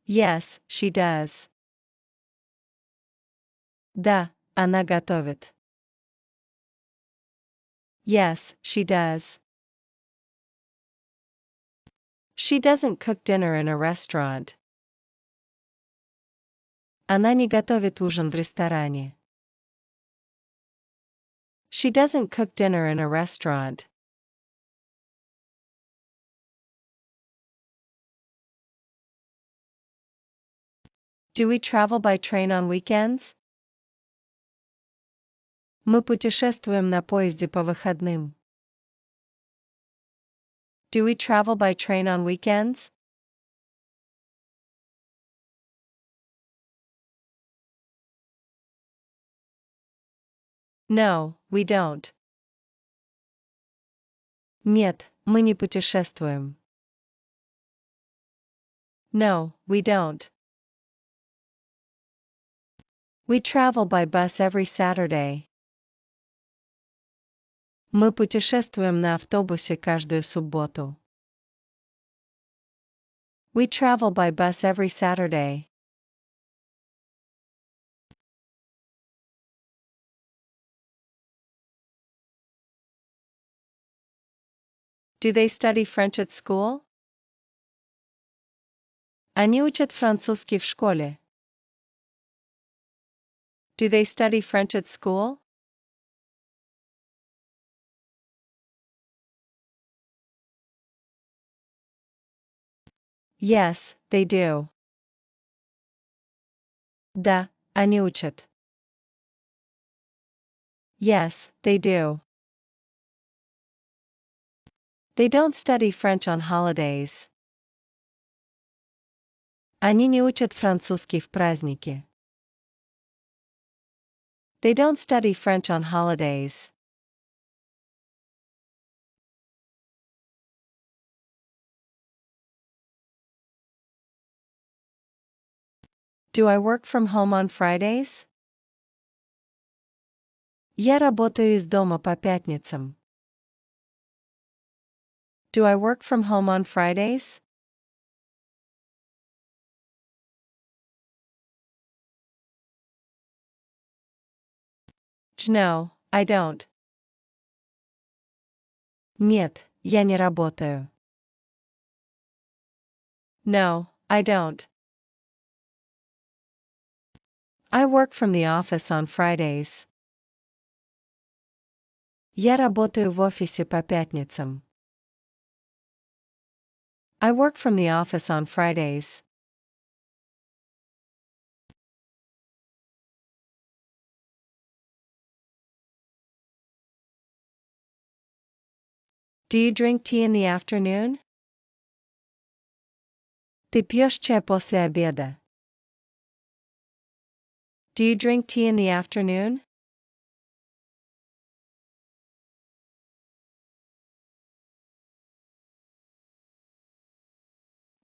Speaker 2: Yes, she does. Да, она готовит. Yes, she does. She doesn't cook dinner in a restaurant. Она не готовит ужин в ресторане. She doesn't cook dinner in a restaurant. Do we travel by train on weekends? Мы путешествуем на поезде по выходным. Do we travel by train on weekends? No, we don't. Нет, мы не путешествуем. No, we don't. We travel by bus every Saturday. Мы путешествуем на автобусе каждую субботу. We travel by bus every Saturday. Do they study French at school? Они учат французский в школе. Do they study French at school? Yes, they do. Да, они учат. Yes, they do. They don't study French on holidays. Они не учат французский в праздники. They don't study French on holidays. Do I work from home on Fridays? Я работаю из дома по пятницам. Do I work from home on Fridays? No, I don't. Нет, я не работаю. No, I don't. I work from the office on Fridays. Я работаю в офисе по пятницам. I work from the office on Fridays. Do you drink tea in the afternoon? Ты пьешь чай после обеда? Do you drink tea in the afternoon?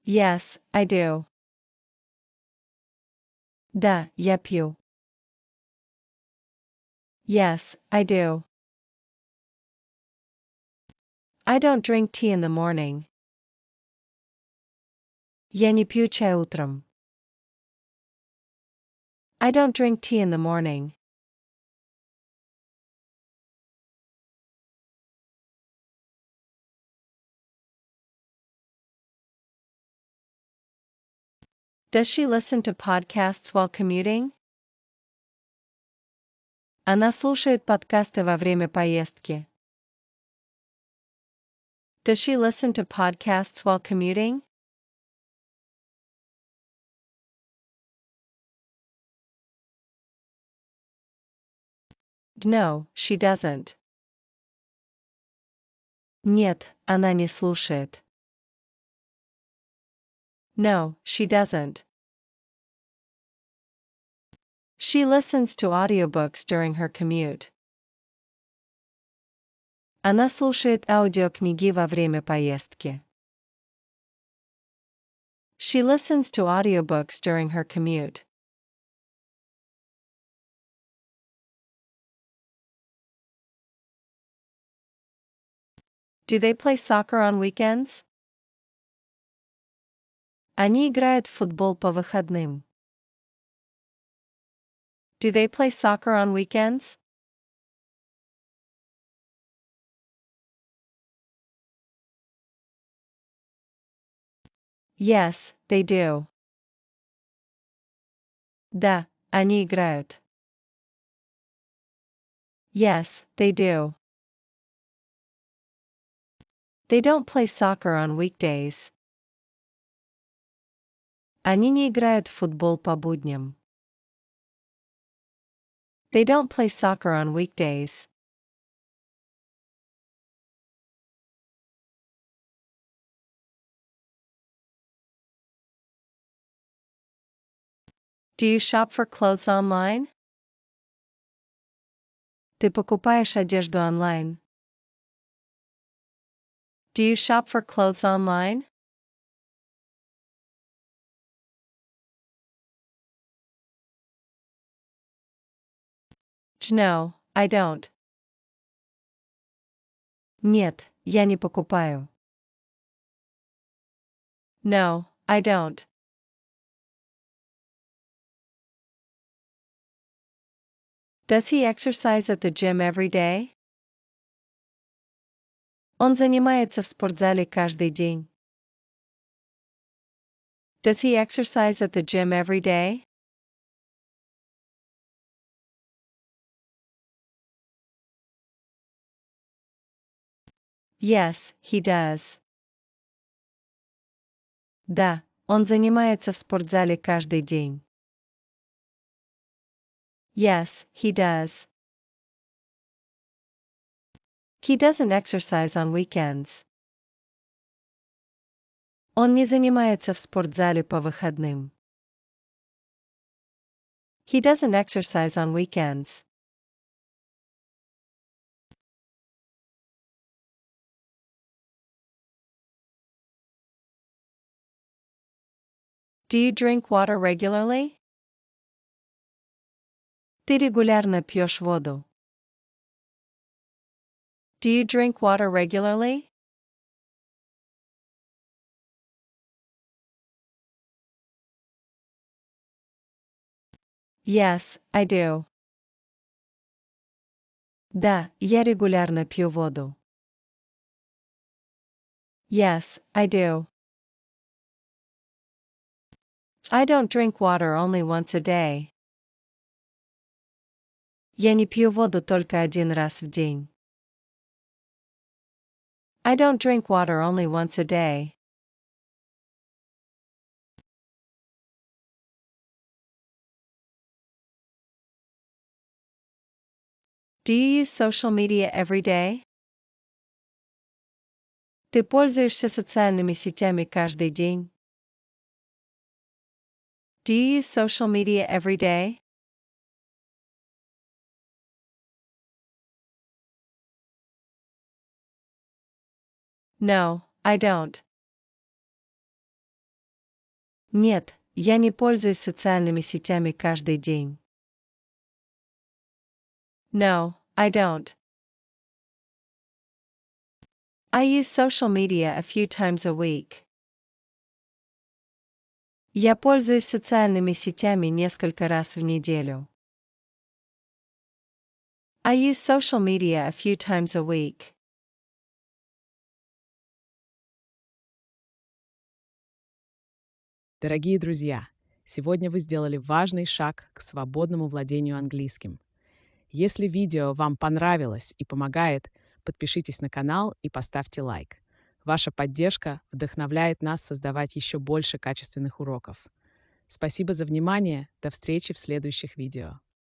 Speaker 2: Yes, I do. Да, я пью. Yes, I do. I don't drink tea in the morning. Я не пью чай утром. I don't drink tea in the morning. Does she listen to podcasts while commuting? Она слушает подкасты во время поездки. Does she listen to podcasts while commuting? No, she doesn't. Нет, она не слушает. No, she doesn't. She listens to audiobooks during her commute. Она слушает аудиокниги во время поездки. She listens to audiobooks during her commute. Do they play soccer on weekends? Они играют в футбол по выходным. Do they play soccer on weekends? Yes, they do. Да, они играют. Yes, they do. They don't play soccer on weekdays. Они не играют в футбол по будням. They don't play soccer on weekdays. Do you shop for clothes online? Ты покупаешь одежду онлайн. Do you shop for clothes online? No, I don't. Нет, я не покупаю. No, I don't. Does he exercise at the gym every day? Он занимается в спортзале каждый день. Does he exercise at the gym every day? Yes, he does. Да, он занимается в спортзале каждый день. Yes, he does. He doesn't exercise on weekends. Он не занимается в спортзале по выходным. He doesn't exercise on weekends. Do you drink water regularly? Ты регулярно пьешь воду. Do you drink water regularly? Yes, I do. Да, я регулярно пью воду. Yes, I do. I don't drink water only once a day. Я не пью воду только один раз в день. I don't drink water only once a day. Do you use social media every day? Ты пользуешься социальными сетями каждый день? Do you use social media every day? No, I don't. Нет, я не пользуюсь социальными сетями каждый день. No, I don't. I use social media a few times a week. Я пользуюсь социальными сетями несколько раз в неделю. I use social media a few times a week.
Speaker 6: Дорогие друзья, сегодня вы сделали важный шаг к свободному владению английским. Если видео вам понравилось и помогает, подпишитесь на канал и поставьте лайк. Ваша поддержка вдохновляет нас создавать еще больше качественных уроков. Спасибо за внимание. До встречи в следующих видео.